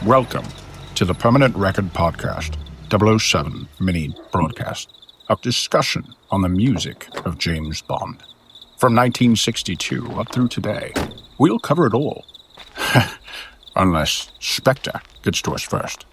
Welcome to the Permanent Record Podcast, 007 Mini Broadcast, a discussion on the music of James Bond. From 1962 up through today, we'll cover it all. Unless Spectre gets to us first.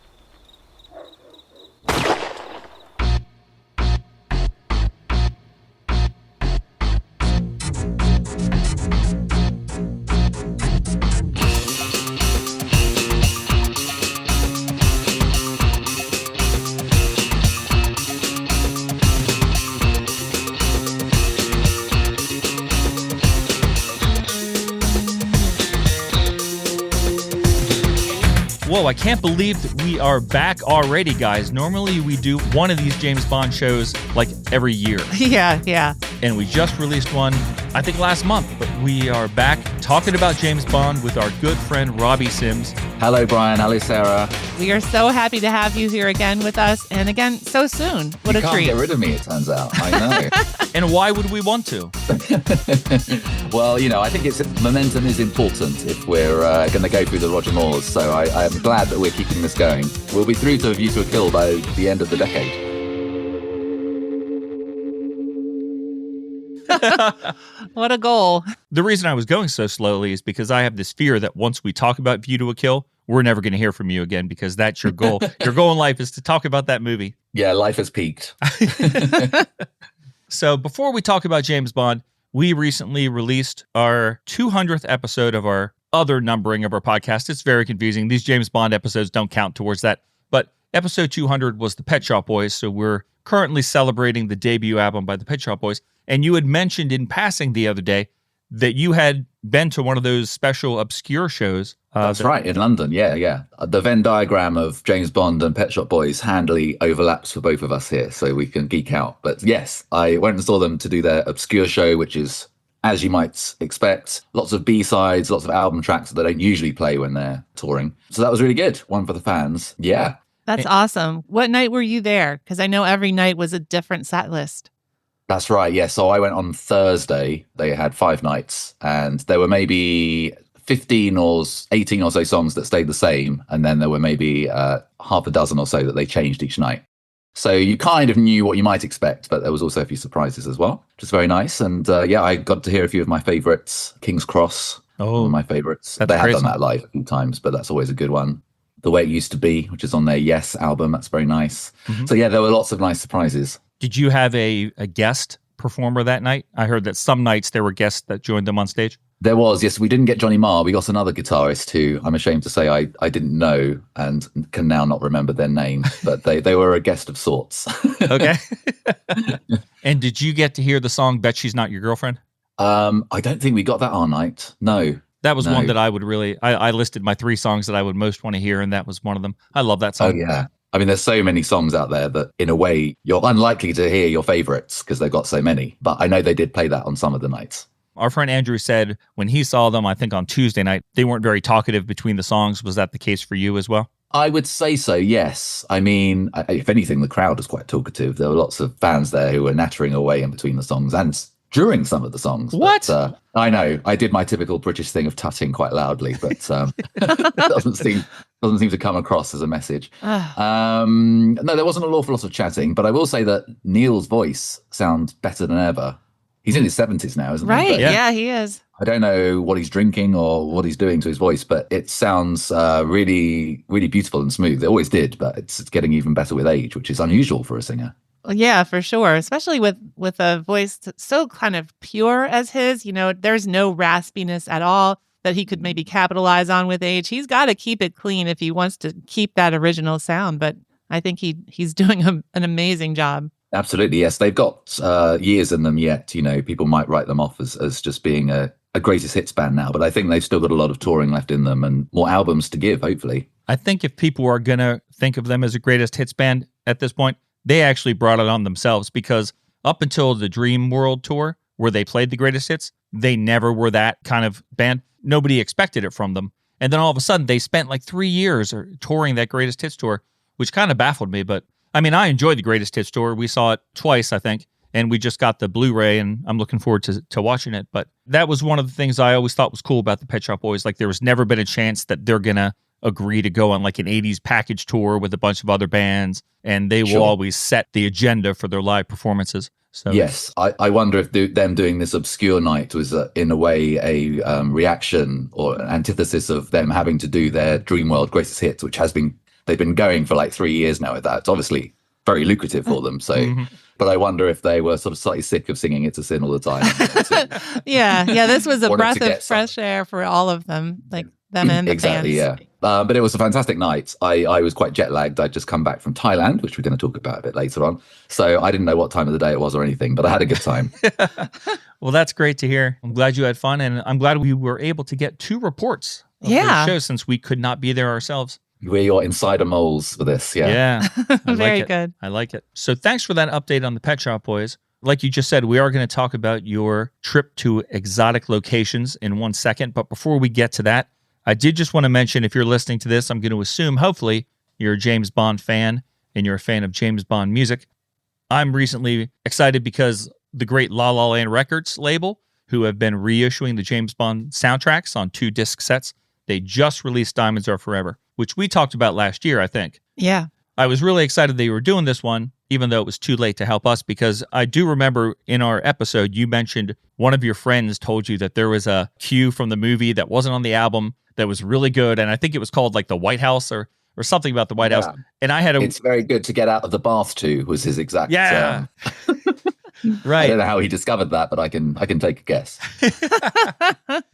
Whoa, I can't believe that we are back already, guys. Normally we do one of these James Bond shows like every year. Yeah. And we just released one, I think last month. But we are back talking about James Bond with our good friend Robbie Sims. Hello, Brian. Hello, Sarah. We are so happy to have you here again with us. And again, so soon. What you a can't treat. get rid of me, it turns out. I know. And why would we want to? Well, I think momentum is important if we're going to go through the Roger Moores. So I am glad that we're keeping this going. We'll be through to A View to a Kill by the end of the decade. What a goal. The reason I was going so slowly is because I have this fear that once we talk about View to a Kill, we're never going to hear from you again because that's your goal. Your goal in life is to talk about that movie. Yeah, life has peaked. So before we talk about James Bond, we recently released our 200th episode of our other numbering of our podcast. It's very confusing. These James Bond episodes don't count towards that. But episode 200 was the Pet Shop Boys, so we're currently celebrating the debut album by the Pet Shop Boys. And you had mentioned in passing the other day that you had been to one of those special obscure shows. That's right, in London, yeah. The Venn diagram of James Bond and Pet Shop Boys handily overlaps for both of us here, so we can geek out. But yes, I went and saw them to do their obscure show, which is, as you might expect, lots of B-sides, lots of album tracks that they don't usually play when they're touring. So that was really good. One for the fans. Yeah. That's awesome. What night were you there? Because I know every night was a different set list. That's right, yeah. So I went on Thursday. They had 5 nights, and there were maybe 15 or 18 or so songs that stayed the same, and then there were maybe half a dozen or so that they changed each night. So you kind of knew what you might expect, but there was also a few surprises as well, which is very nice. And I got to hear a few of my favorites. King's Cross, one of my favorites. They have done that live a few times, but that's always a good one. The Way It Used to Be, which is on their Yes album, that's very nice. Mm-hmm. So yeah, there were lots of nice surprises. Did you have a guest performer that night? I heard that some nights there were guests that joined them on stage. There was, yes. We didn't get Johnny Marr. We got another guitarist who I'm ashamed to say I didn't know and can now not remember their name, but they were a guest of sorts. Okay. And did you get to hear the song Bet She's Not Your Girlfriend? I don't think we got that our night. No. That was one that I would really, I listed my 3 songs that I would most want to hear, and that was one of them. I love that song. Oh, yeah. I mean, there's so many songs out there that, in a way, you're unlikely to hear your favorites because they've got so many. But I know they did play that on some of the nights. Our friend Andrew said when he saw them, I think on Tuesday night, they weren't very talkative between the songs. Was that the case for you as well? I would say so, yes. I mean, if anything, the crowd was quite talkative. There were lots of fans there who were nattering away in between the songs and during some of the songs. What? But, I know. I did my typical British thing of tutting quite loudly, but it doesn't seem to come across as a message. No, there wasn't an awful lot of chatting, but I will say that Neil's voice sounds better than ever. He's in his 70s now, isn't he? Right, But yeah, he is. I don't know what he's drinking or what he's doing to his voice, but it sounds really, really beautiful and smooth. It always did, but it's getting even better with age, which is unusual for a singer. Well, yeah, for sure. Especially with a voice so kind of pure as his. There's no raspiness at all that he could maybe capitalize on with age. He's got to keep it clean if he wants to keep that original sound. But I think he's doing an amazing job. Absolutely, yes. They've got years in them yet. People might write them off as just being a greatest hits band now, but I think they've still got a lot of touring left in them and more albums to give, hopefully. I think if people are going to think of them as a greatest hits band at this point, they actually brought it on themselves because up until the Dream World tour, where they played the greatest hits, they never were that kind of band. Nobody expected it from them. And then all of a sudden, they spent like 3 years touring that greatest hits tour, which kind of baffled me, but I mean, I enjoyed the Greatest Hits tour. We saw it twice, I think, and we just got the Blu-ray, and I'm looking forward to watching it. But that was one of the things I always thought was cool about the Pet Shop Boys. Like, there was never been a chance that they're going to agree to go on like an 80s package tour with a bunch of other bands, and they will always set the agenda for their live performances. So yes, I wonder if them doing this obscure night was in a way a reaction or an antithesis of them having to do their Dreamworld Greatest Hits, which they've been going for like 3 years now with that. It's obviously very lucrative for them. So, but I wonder if they were sort of slightly sick of singing It's a Sin all the time. Yeah, this was a breath of fresh air for all of them, like them and the exactly, fans. Yeah. But it was a fantastic night. I was quite jet lagged. I'd just come back from Thailand, which we're going to talk about a bit later on. So I didn't know what time of the day it was or anything, but I had a good time. Well, that's great to hear. I'm glad you had fun, and I'm glad we were able to get 2 reports of the show since we could not be there ourselves. We're your insider moles for this, Yeah. Very good. I like it. So thanks for that update on the Pet Shop Boys. Like you just said, we are going to talk about your trip to exotic locations in 1 second. But before we get to that, I did just want to mention, if you're listening to this, I'm going to assume, hopefully, you're a James Bond fan and you're a fan of James Bond music. I'm recently excited because the great La La Land Records label, who have been reissuing the James Bond soundtracks on 2 disc sets, they just released Diamonds Are Forever, which we talked about last year, I think. Yeah. I was really excited they were doing this one, even though it was too late to help us, because I do remember in our episode, you mentioned one of your friends told you that there was a cue from the movie that wasn't on the album that was really good. And I think it was called like the White House or something about the White House. And I had It's very good to get out of the bath to was his exact. Yeah. Right. I don't know how he discovered that, but I can take a guess.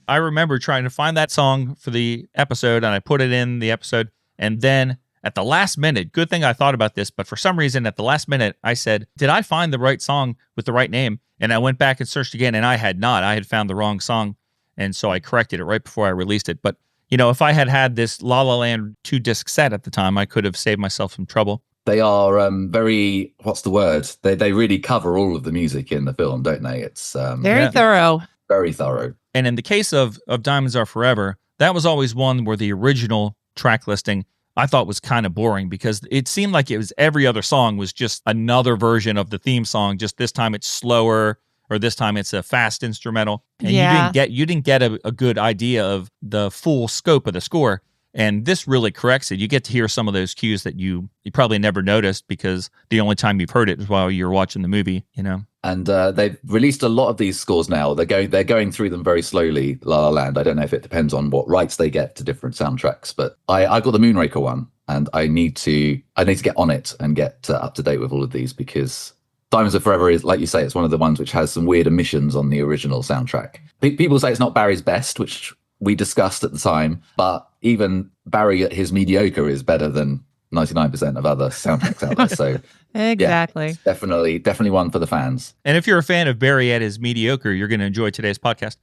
I remember trying to find that song for the episode, and I put it in the episode. And then at the last minute, good thing I thought about this, but for some reason at the last minute, I said, did I find the right song with the right name? And I went back and searched again, and I had not. I had found the wrong song. And so I corrected it right before I released it. But, you know, if I had had this La La Land 2 disc set at the time, I could have saved myself some trouble. They are very, what's the word? They really cover all of the music in the film, don't they? It's very thorough. Very thorough. And in the case of Diamonds Are Forever, that was always one where the original track listing I thought was kind of boring, because it seemed like it was every other song was just another version of the theme song. Just this time it's slower, or this time it's a fast instrumental. And you didn't get a good idea of the full scope of the score. And this really corrects it. You get to hear some of those cues that you probably never noticed, because the only time you've heard it is while you're watching the movie, you know. And they've released a lot of these scores now. They're going through them very slowly, La La Land. I don't know if it depends on what rights they get to different soundtracks, but I got the Moonraker one, and I need to get on it and get up to date with all of these, because Diamonds Are Forever is, like you say, it's one of the ones which has some weird omissions on the original soundtrack. People say it's not Barry's best, which we discussed at the time, but even Barry at his mediocre is better than 99% of other soundtracks out there. So exactly. Yeah, definitely one for the fans. And if you're a fan of Barry at his mediocre, you're going to enjoy today's podcast.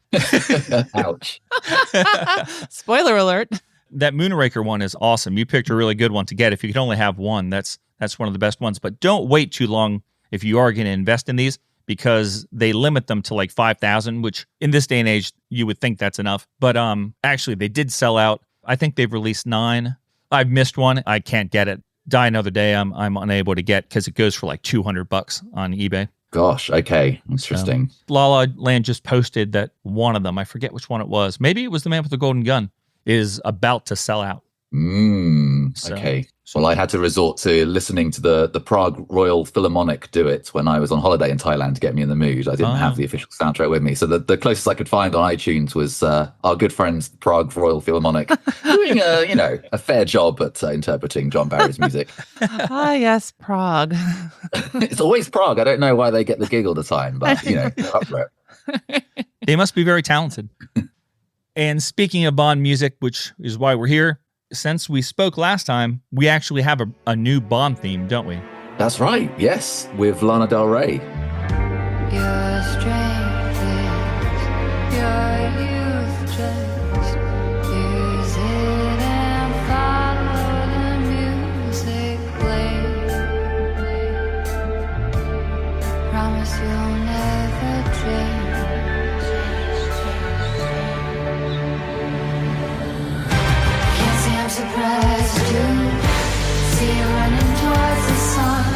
Ouch. Spoiler alert. That Moonraker one is awesome. You picked a really good one to get. If you could only have one, that's one of the best ones. But don't wait too long if you are going to invest in these, because they limit them to like 5,000, which in this day and age, you would think that's enough. But actually, they did sell out. I think they've released 9. I've missed one. I can't get it. Die Another Day, I'm unable to get, because it goes for like $200 on eBay. Gosh, okay. Interesting. La La Land just posted that one of them, I forget which one it was, maybe it was The Man with the Golden Gun, is about to sell out. Okay. Well, I had to resort to listening to the Prague Royal Philharmonic do it when I was on holiday in Thailand to get me in the mood. I didn't have the official soundtrack with me. So the closest I could find on iTunes was our good friends, Prague Royal Philharmonic, doing a fair job at interpreting John Barry's music. Yes, Prague. It's always Prague. I don't know why they get the gig all the time, but, they're up for it. They must be very talented. And speaking of Bond music, which is why we're here, since we spoke last time, we actually have a new Bond theme, don't we? That's right, yes, with Lana Del Rey. Your strength is your youth, just use it and follow the music play. Promise you'll never change. Surprised you, see you running towards the sun,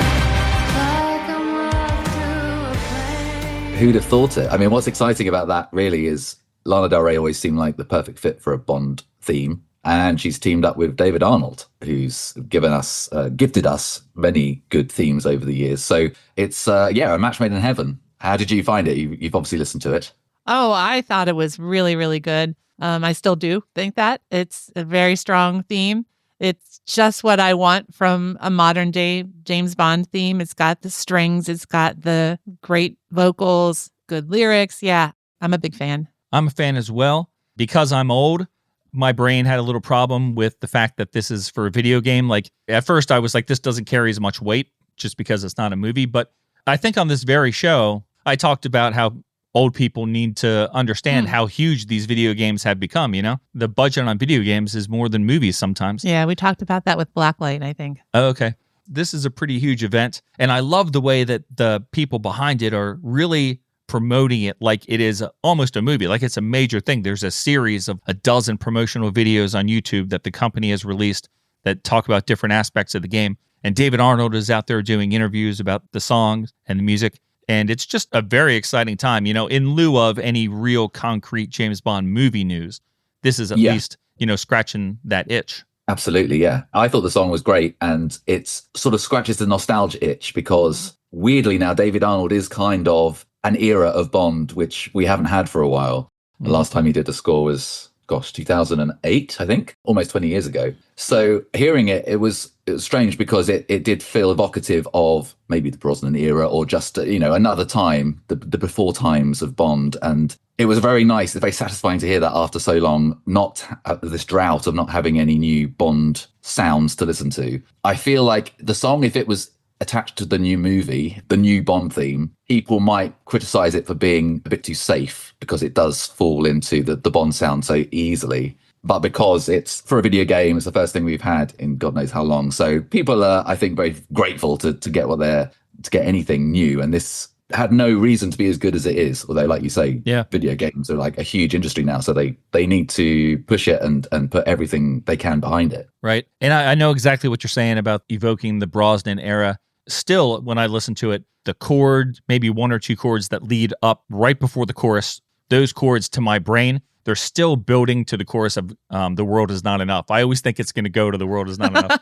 like a moth through a flame. Who'd have thought it? I mean, what's exciting about that really is Lana Del Rey always seemed like the perfect fit for a Bond theme. And she's teamed up with David Arnold, who's gifted us many good themes over the years. So it's, a match made in heaven. How did you find it? You've obviously listened to it. Oh, I thought it was really, really good. I still do think that. It's a very strong theme. It's just what I want from a modern day James Bond theme. It's got the strings, it's got the great vocals, good lyrics. Yeah, I'm a big fan. I'm a fan as well. Because I'm old, my brain had a little problem with the fact that this is for a video game. Like at first I was like, this doesn't carry as much weight just because it's not a movie. But I think on this very show, I talked about how old people need to understand how huge these video games have become, you know? The budget on video games is more than movies sometimes. Yeah, we talked about that with Blacklight, I think. Oh, okay. This is a pretty huge event. And I love the way that the people behind it are really promoting it like it is almost a movie, like it's a major thing. There's a series of a dozen promotional videos on YouTube that the company has released that talk about different aspects of the game. And David Arnold is out there doing interviews about the songs and the music. And it's just a very exciting time, you know, in lieu of any real concrete James Bond movie news. This is at least, you know, scratching that itch. Absolutely, yeah. I thought the song was great, and it sort of scratches the nostalgia itch because weirdly now David Arnold is kind of an era of Bond, which we haven't had for a while. The last time he did the score was, 2008, I think, almost 20 years ago. So hearing it, it was strange because it did feel evocative of maybe the Brosnan era or just, another time, the before times of Bond. And it was very nice, very satisfying to hear that after so long, not this drought of not having any new Bond sounds to listen to. I feel like the song, if it was attached to the new movie, the new Bond theme, people might criticize it for being a bit too safe because it does fall into the Bond sound so easily. But because it's for a video game, it's the first thing we've had in God knows how long. So people are, I think, very grateful to get to get anything new. And this had no reason to be as good as it is. Although, like you say, video games are like a huge industry now. So they need to push it and put everything they can behind it. Right. And I know exactly what you're saying about evoking the Brosnan era. Still, when I listen to it, the chord, maybe one or two chords that lead up right before the chorus, those chords to my brain, they're still building to the chorus of The World Is Not Enough. I always think it's going to go to The World Is Not Enough.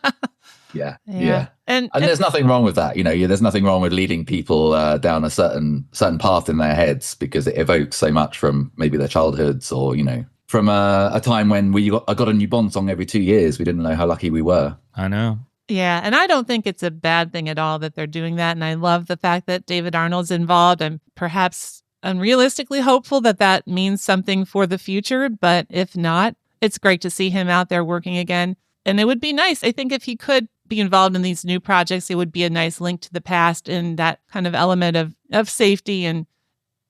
Yeah. And there's nothing wrong with that. There's nothing wrong with leading people down a certain path in their heads because it evokes so much from maybe their childhoods or, from a time when I got a new Bond song every 2 years. We didn't know how lucky we were. I know. Yeah, and I don't think it's a bad thing at all that they're doing that. And I love the fact that David Arnold's involved. I'm perhaps unrealistically hopeful that means something for the future. But if not, it's great to see him out there working again. And it would be nice, I think, if he could be involved in these new projects. It would be a nice link to the past and that kind of element of safety. And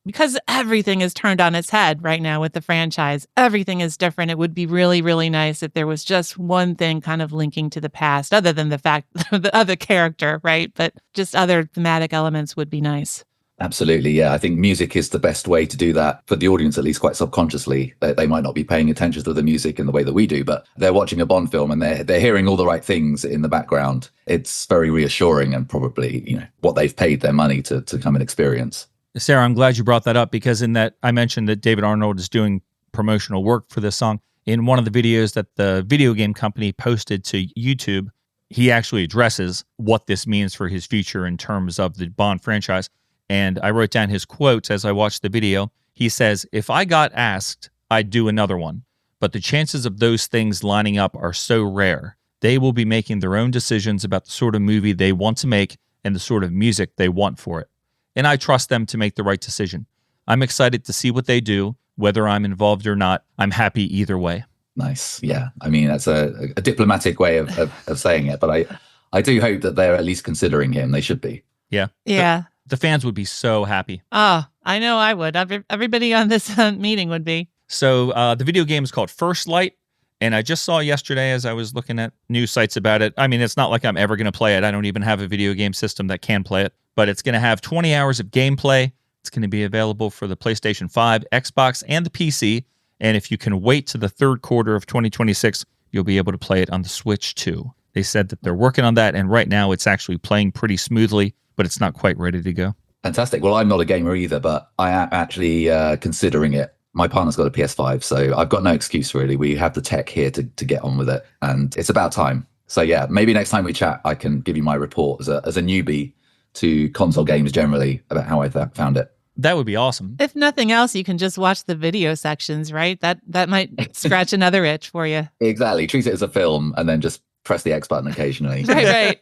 because everything is turned on its head right now with the franchise, everything is different. It would be really, really nice if there was just one thing kind of linking to the past, other than the fact the other character, right? But just other thematic elements would be nice. Absolutely, yeah. I think music is the best way to do that for the audience, at least quite subconsciously. They might not be paying attention to the music in the way that we do, but they're watching a Bond film and they're hearing all the right things in the background. It's very reassuring and probably, what they've paid their money to come and experience. Sarah, I'm glad you brought that up because in that I mentioned that David Arnold is doing promotional work for this song. In one of the videos that the video game company posted to YouTube, he actually addresses what this means for his future in terms of the Bond franchise. And I wrote down his quotes as I watched the video. He says, "If I got asked, I'd do another one. But the chances of those things lining up are so rare. They will be making their own decisions about the sort of movie they want to make and the sort of music they want for it. And I trust them to make the right decision. I'm excited to see what they do, whether I'm involved or not. I'm happy either way." Nice. Yeah. I mean, that's a diplomatic way of saying it, but I do hope that they're at least considering him. They should be. Yeah. Yeah. The fans would be so happy. Oh, I know I would. Everybody on this meeting would be. So the video game is called First Light. And I just saw yesterday as I was looking at news sites about it. I mean, it's not like I'm ever going to play it. I don't even have a video game system that can play it. But it's going to have 20 hours of gameplay. It's going to be available for the PlayStation 5, Xbox, and the PC. And if you can wait to the third quarter of 2026, you'll be able to play it on the Switch too. They said that they're working on that. And right now it's actually playing pretty smoothly, but it's not quite ready to go. Fantastic. Well, I'm not a gamer either, but I am actually considering it My partner's got a PS5, so I've got no excuse really. We have the tech here to get on with it, and it's about time. So yeah, maybe next time we chat, I can give you my report as a newbie to console games generally about how I found it. That would be awesome. If nothing else, you can just watch the video sections, right? That might scratch another itch for you. Exactly. Treat it as a film and then just press the X button occasionally. Right.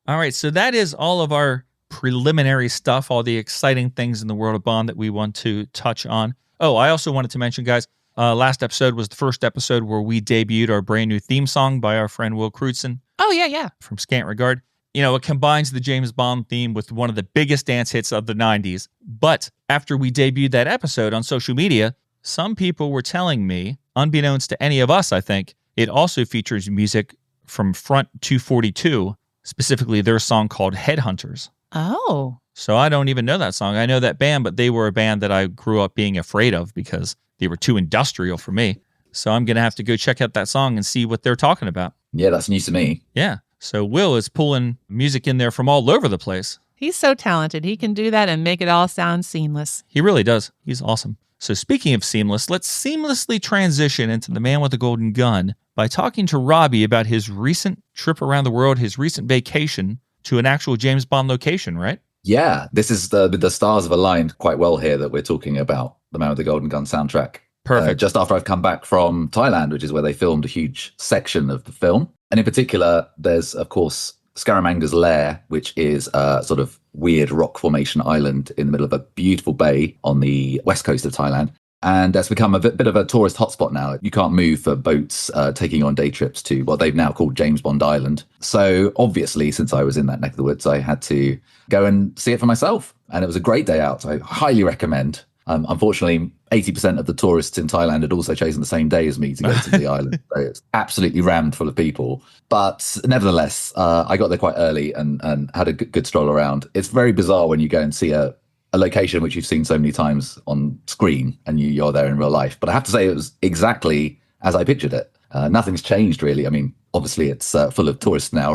All right, so that is all of our preliminary stuff, all the exciting things in the world of Bond that we want to touch on. Oh, I also wanted to mention, guys, last episode was the first episode where we debuted our brand new theme song by our friend Will Crutzen. Oh, yeah. From Scant Regard. You know, it combines the James Bond theme with one of the biggest dance hits of the 90s. But after we debuted that episode on social media, some people were telling me, unbeknownst to any of us, I think, it also features music from Front 242, specifically their song called Headhunters. Oh. So I don't even know that song. I know that band, but they were a band that I grew up being afraid of because they were too industrial for me. So I'm going to have to go check out that song and see what they're talking about. Yeah, that's news to me. Yeah. So Will is pulling music in there from all over the place. He's so talented. He can do that and make it all sound seamless. He really does. He's awesome. So speaking of seamless, let's seamlessly transition into The Man with the Golden Gun by talking to Robbie about his recent trip around the world, his recent vacation to an actual James Bond location, right? Yeah, this is the stars have aligned quite well here that we're talking about the Man with the Golden Gun soundtrack. Perfect. Just after I've come back from Thailand, which is where they filmed a huge section of the film. And in particular, there's, of course, Scaramanga's Lair, which is a sort of weird rock formation island in the middle of a beautiful bay on the west coast of Thailand. And that's become a bit of a tourist hotspot now. You can't move for boats taking you on day trips to what they've now called James Bond Island. So obviously, since I was in that neck of the woods, I had to go and see it for myself. And it was a great day out. I highly recommend. Unfortunately, 80% of the tourists in Thailand had also chosen the same day as me to go to the island. So it's absolutely rammed full of people. But nevertheless, I got there quite early and had a good stroll around. It's very bizarre when you go and see a location which you've seen so many times on screen and you're there in real life. But I have to say it was exactly as I pictured it. Nothing's changed really. I mean, obviously it's full of tourists now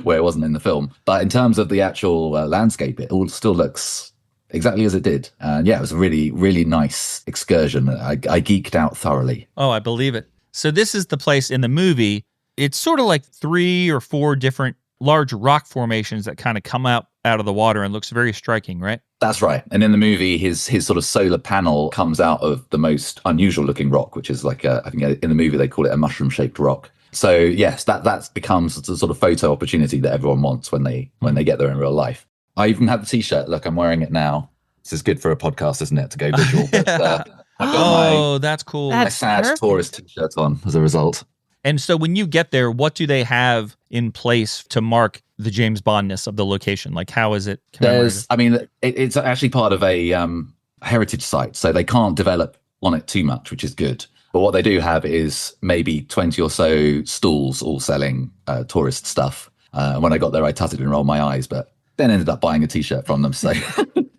where it wasn't in the film. But in terms of the actual landscape, it all still looks exactly as it did. And yeah, it was a really, really nice excursion. I geeked out thoroughly. Oh, I believe it. So this is the place in the movie. It's sort of like 3 or 4 different large rock formations that kind of come out of the water and looks very striking, right? That's right. And in the movie, his sort of solar panel comes out of the most unusual looking rock, which is like I think in the movie they call it a mushroom shaped rock. So yes, that becomes the sort of photo opportunity that everyone wants when they get there in real life. I even have the t-shirt. Look, I'm wearing it now. This is good for a podcast, isn't it, to go visual? But, I've got that's cool. my sad perfect. tourist t-shirt on as a result. And so when you get there, what do they have in place to mark the James Bondness of the location? Like, how is it commemorated? It's actually part of a heritage site, so they can't develop on it too much, which is good. But what they do have is maybe 20 or so stalls all selling tourist stuff. When I got there, I tutted and rolled my eyes, but then ended up buying a t-shirt from them. So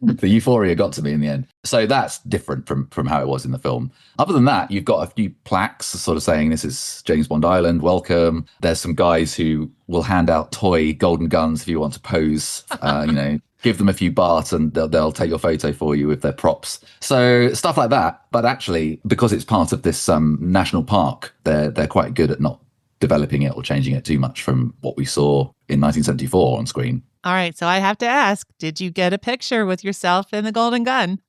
the euphoria got to me in the end. So that's different from how it was in the film. Other than that, you've got a few plaques sort of saying this is James Bond Island, welcome. There's some guys who will hand out toy golden guns if you want to pose, give them a few baht and they'll take your photo for you with their props. So stuff like that. But actually, because it's part of this national park, they're quite good at not developing it or changing it too much from what we saw in 1974 on screen. All right, so I have to ask, did you get a picture with yourself in the Golden Gun?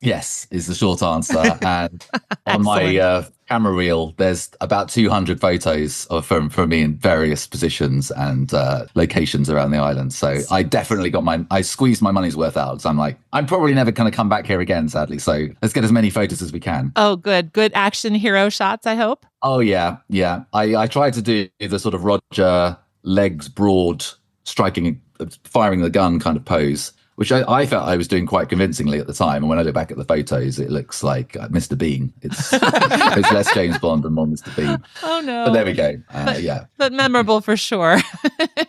Yes, is the short answer. And on my camera reel, there's about 200 photos from me in various positions and locations around the island. So I definitely I squeezed my money's worth out. So I'm like, I'm probably never going to come back here again, sadly. So let's get as many photos as we can. Oh, good. Good action hero shots, I hope. Oh, yeah. I tried to do the sort of Roger legs broad firing the gun kind of pose, which I felt I was doing quite convincingly at the time. And when I look back at the photos, it looks like Mr. Bean. It's less James Bond and more Mr. Bean. Oh, no. But there we go. But memorable for sure.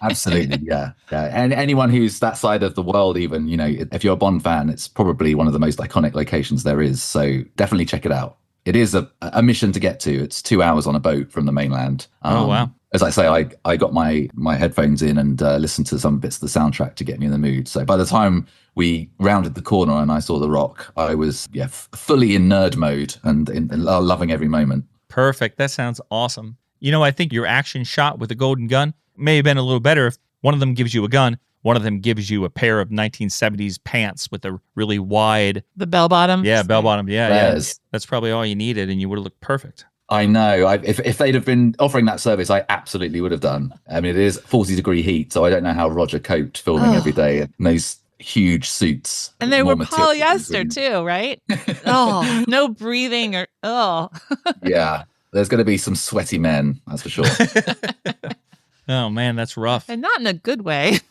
Absolutely. Yeah. And anyone who's that side of the world, even, if you're a Bond fan, it's probably one of the most iconic locations there is. So definitely check it out. It is a mission to get to. It's 2 hours on a boat from the mainland. Oh, wow. As I say, I got my headphones in and listened to some bits of the soundtrack to get me in the mood. So by the time we rounded the corner and I saw The Rock, I was fully in nerd mode and loving every moment. Perfect. That sounds awesome. You know, I think your action shot with the golden gun may have been a little better if one of them gives you a gun, one of them gives you a pair of 1970s pants with a really wide... The bell bottom? Yeah, bell bottom. Yeah. Yes. That's probably all you needed, and you would have looked perfect. I know. If they'd have been offering that service, I absolutely would have done. I mean, it is 40-degree heat, so I don't know how Roger coped filming every day in those huge suits. And they were More material. polyester too, right? Oh, no breathing or, Yeah. There's going to be some sweaty men, that's for sure. Oh, man, that's rough. And not in a good way.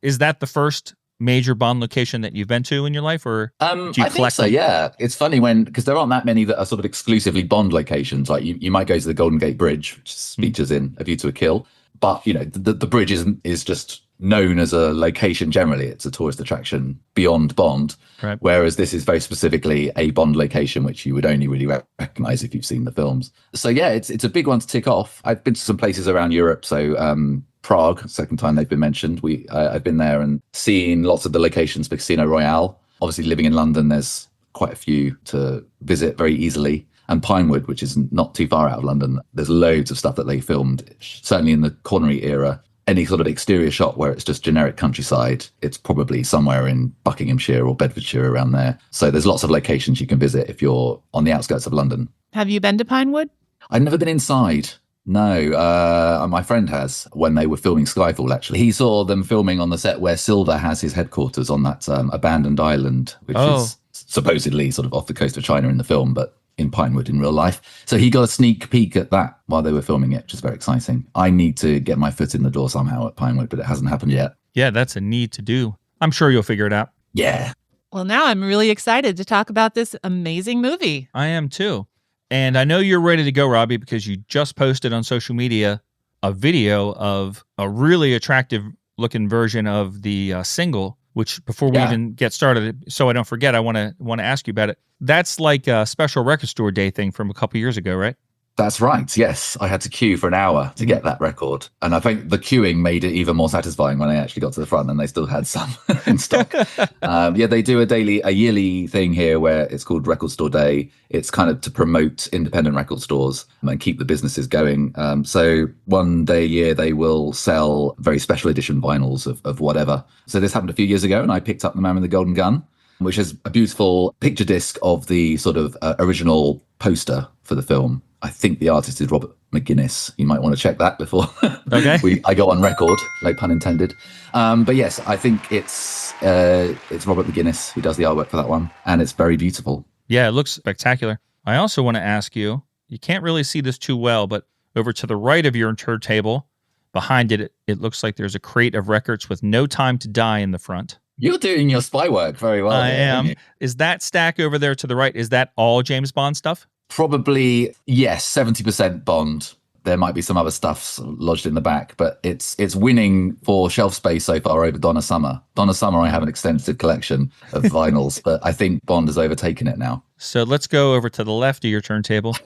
Is that the first major Bond location that you've been to in your life, or do you I think collect so, them? yeah. It's funny because there aren't that many that are sort of exclusively Bond locations. Like you might go to the Golden Gate Bridge, which features in A View to a Kill, but you know the bridge is just known as a location generally. It's a tourist attraction beyond Bond, Right. whereas this is very specifically a Bond location, which you would only really recognize if you've seen the films. So yeah, it's a big one to tick off. I've been to some places around Europe, so Prague, second time they've been mentioned. I've been there and seen lots of the locations for Casino Royale. Obviously, living in London, there's quite a few to visit very easily. And Pinewood, which is not too far out of London, there's loads of stuff that they filmed, certainly in the Connery era. Any sort of exterior shot where it's just generic countryside, it's probably somewhere in Buckinghamshire or Bedfordshire around there. So there's lots of locations you can visit if you're on the outskirts of London. Have you been to Pinewood? I've never been inside. No, my friend has, when they were filming Skyfall, actually. He saw them filming on the set where Silver has his headquarters on that abandoned island, which is supposedly sort of off the coast of China in the film, but in Pinewood in real life. So he got a sneak peek at that while they were filming it, which is very exciting. I need to get my foot in the door somehow at Pinewood, but it hasn't happened yet. Yeah, that's a need to do. I'm sure you'll figure it out. Yeah. Well, now I'm really excited to talk about this amazing movie. I am too. And I know you're ready to go, Robbie, because you just posted on social media a video of a really attractive looking version of the single, which before we even get started, so I don't forget, I want to ask you about it. That's like a special record store day thing from a couple years ago, right? That's right. Yes. I had to queue for an hour to get that record. And I think the queuing made it even more satisfying when I actually got to the front and they still had some in stock. They do a yearly thing here where it's called Record Store Day. It's kind of to promote independent record stores and keep the businesses going. So one day a year, they will sell very special edition vinyls of whatever. So this happened a few years ago and I picked up The Man with the Golden Gun, which is a beautiful picture disc of the sort of original poster for the film. I think the artist is Robert McGuinness. You might want to check that before I go on record, no pun intended. But yes, I think it's Robert McGuinness who does the artwork for that one, and it's very beautiful. Yeah, it looks spectacular. I also want to ask you, you can't really see this too well, but over to the right of your turntable, behind it, it looks like there's a crate of records with No Time to Die in the front. You're doing your spy work very well. I am. Is that stack over there to the right, is that all James Bond stuff? Probably, yes, 70% Bond. There might be some other stuff lodged in the back, but it's winning for shelf space so far over Donna Summer. Donna Summer, I have an extensive collection of vinyls, but I think Bond has overtaken it now. So let's go over to the left of your turntable.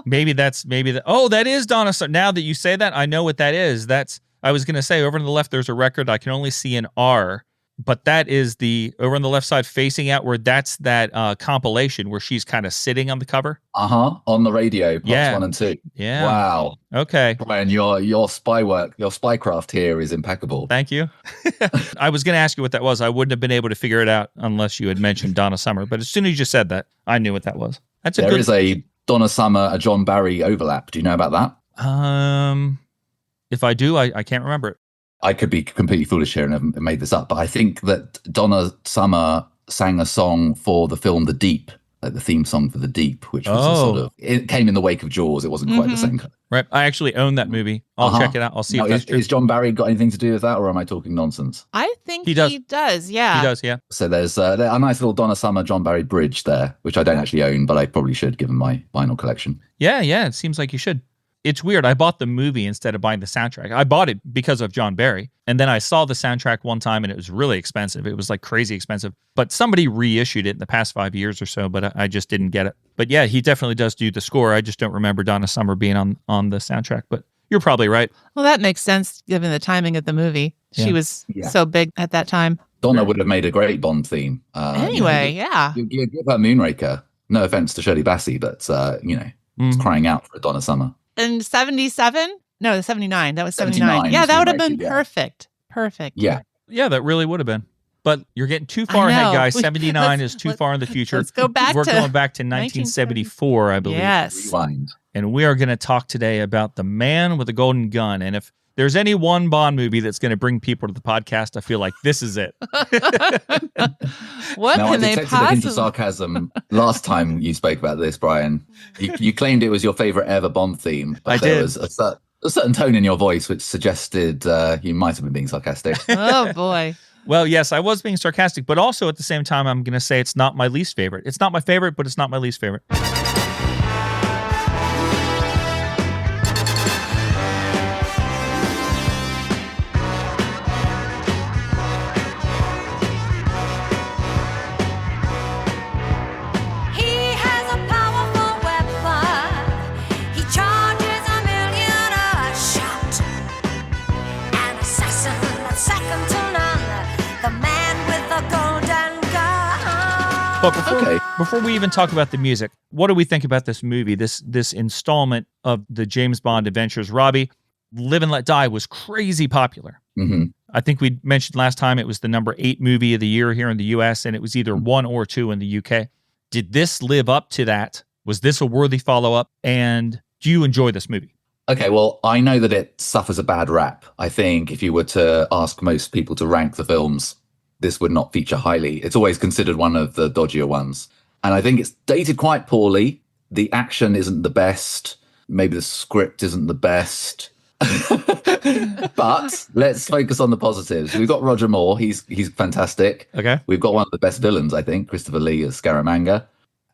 That is Donna Summer. Now that you say that, I know what that is. I was going to say over to the left, there's a record. I can only see an R. But that is over on the left side facing outward. That's that compilation where she's kind of sitting on the cover. On the radio, parts 1 and 2. Yeah. Wow. Okay. Brian, your spy work, your spycraft here is impeccable. Thank you. I was going to ask you what that was. I wouldn't have been able to figure it out unless you had mentioned Donna Summer. But as soon as you said that, I knew what that was. There is a Donna Summer, a John Barry overlap. Do you know about that? If I do, I can't remember it. I could be completely foolish here and have made this up, but I think that Donna Summer sang a song for the film The Deep, like the theme song for The Deep, which was it came in the wake of Jaws. It wasn't quite the same kind. Right. I actually own that movie. I'll check it out. I'll see if that's true. Is John Barry got anything to do with that, or am I talking nonsense? I think he does. Yeah. He does, yeah. So there's a nice little Donna Summer, John Barry bridge there, which I don't actually own, but I probably should given my vinyl collection. Yeah. It seems like you should. It's weird. I bought the movie instead of buying the soundtrack. I bought it because of John Barry. And then I saw the soundtrack one time and it was really expensive. It was like crazy expensive. But somebody reissued it in the past 5 years or so, but I just didn't get it. But yeah, he definitely does do the score. I just don't remember Donna Summer being on the soundtrack. But you're probably right. Well, that makes sense given the timing of the movie. Yeah. She was so big at that time. Donna would have made a great Bond theme. Anyway, yeah. You give her Moonraker. No offense to Shirley Bassey, but it's crying out for a Donna Summer. And 77? No, 79. That was 79. 79 Yeah, was that would have been Moonraker, yeah. perfect. Perfect. Yeah. Yeah, that really would have been. But you're getting too far ahead, know. guys. 79 is too far in the future. Let's go back We're to going back to 1974, I believe. Yes. Rewind. And we are going to talk today about The Man with the Golden Gun. And if there's any one Bond movie that's going to bring people to the podcast, I feel like this is it. What Now, can I they detected a hint of possibly... sarcasm last time you spoke about this, Brian. You claimed it was your favorite ever Bond theme, but I there did. was a certain tone in your voice which suggested you might have been being sarcastic. Oh, boy. Well, yes, I was being sarcastic, but also at the same time, I'm going to say it's not my least favorite. It's not my favorite, but it's not my least favorite. He has a powerful weapon. He charges 1,000,000 a shot. An assassin that's second to none. The man with the golden gun. But before we even talk about the music, what do we think about this movie, this installment of the James Bond adventures? Robbie, Live and Let Die was crazy popular. Mm-hmm. I think we mentioned last time it was the number 8 movie of the year here in the U.S., and it was either 1 or 2 in the U.K. Did this live up to that? Was this a worthy follow-up? And do you enjoy this movie? Okay, well, I know that it suffers a bad rap. I think if you were to ask most people to rank the films, this would not feature highly. It's always considered one of the dodgier ones. And I think it's dated quite poorly. The action isn't the best. Maybe the script isn't the best. But let's focus on the positives. We've got Roger Moore. He's fantastic. Okay. We've got one of the best villains, I think, Christopher Lee as Scaramanga.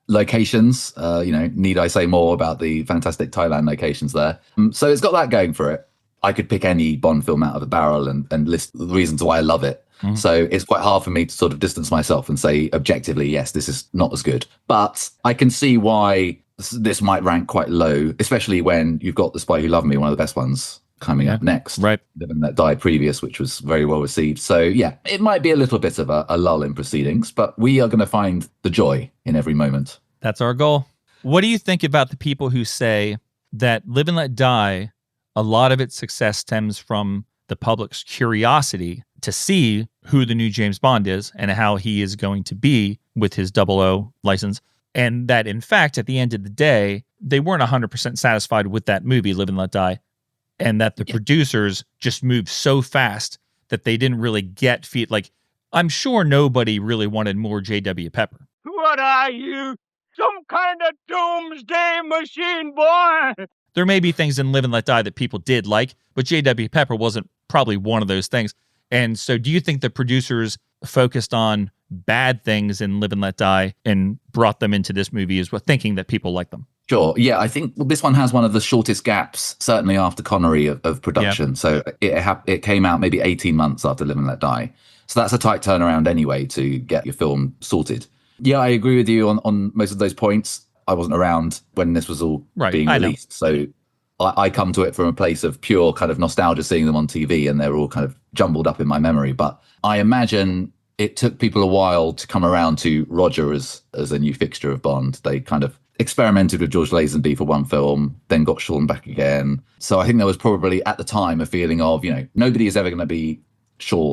Locations, need I say more about the fantastic Thailand locations there? So it's got that going for it. I could pick any Bond film out of a barrel and list the reasons why I love it. Mhm. So it's quite hard for me to sort of distance myself and say objectively, yes, this is not as good. But I can see why this might rank quite low, especially when you've got The Spy Who Loved Me, one of the best ones, coming up next. Right. Live and Let Die previous, which was very well received. So yeah, it might be a little bit of a lull in proceedings, but we are going to find the joy in every moment. That's our goal. What do you think about the people who say that Live and Let Die, a lot of its success stems from the public's curiosity to see who the new James Bond is and how he is going to be with his 00 license? And that, in fact, at the end of the day, they weren't 100% satisfied with that movie, Live and Let Die, and that the producers just moved so fast that they didn't really get feet. Like, I'm sure nobody really wanted more J.W. Pepper. What are you? Some kind of doomsday machine, boy? There may be things in Live and Let Die that people did like, but J.W. Pepper wasn't probably one of those things. And so do you think the producers focused on bad things in Live and Let Die and brought them into this movie as well, thinking that people like them? Sure. Yeah, I think this one has one of the shortest gaps, certainly after Connery, of production. So it came out maybe 18 months after Live and Let Die. So that's a tight turnaround anyway to get your film sorted. Yeah, I agree with you on most of those points. I wasn't around when this was all being released. So I come to it from a place of pure kind of nostalgia, seeing them on TV, and they're all kind of jumbled up in my memory. But I imagine it took people a while to come around to Roger as a new fixture of Bond. They kind of experimented with George Lazenby for one film, then got Sean back again. So I think there was probably at the time a feeling of, nobody is ever going to be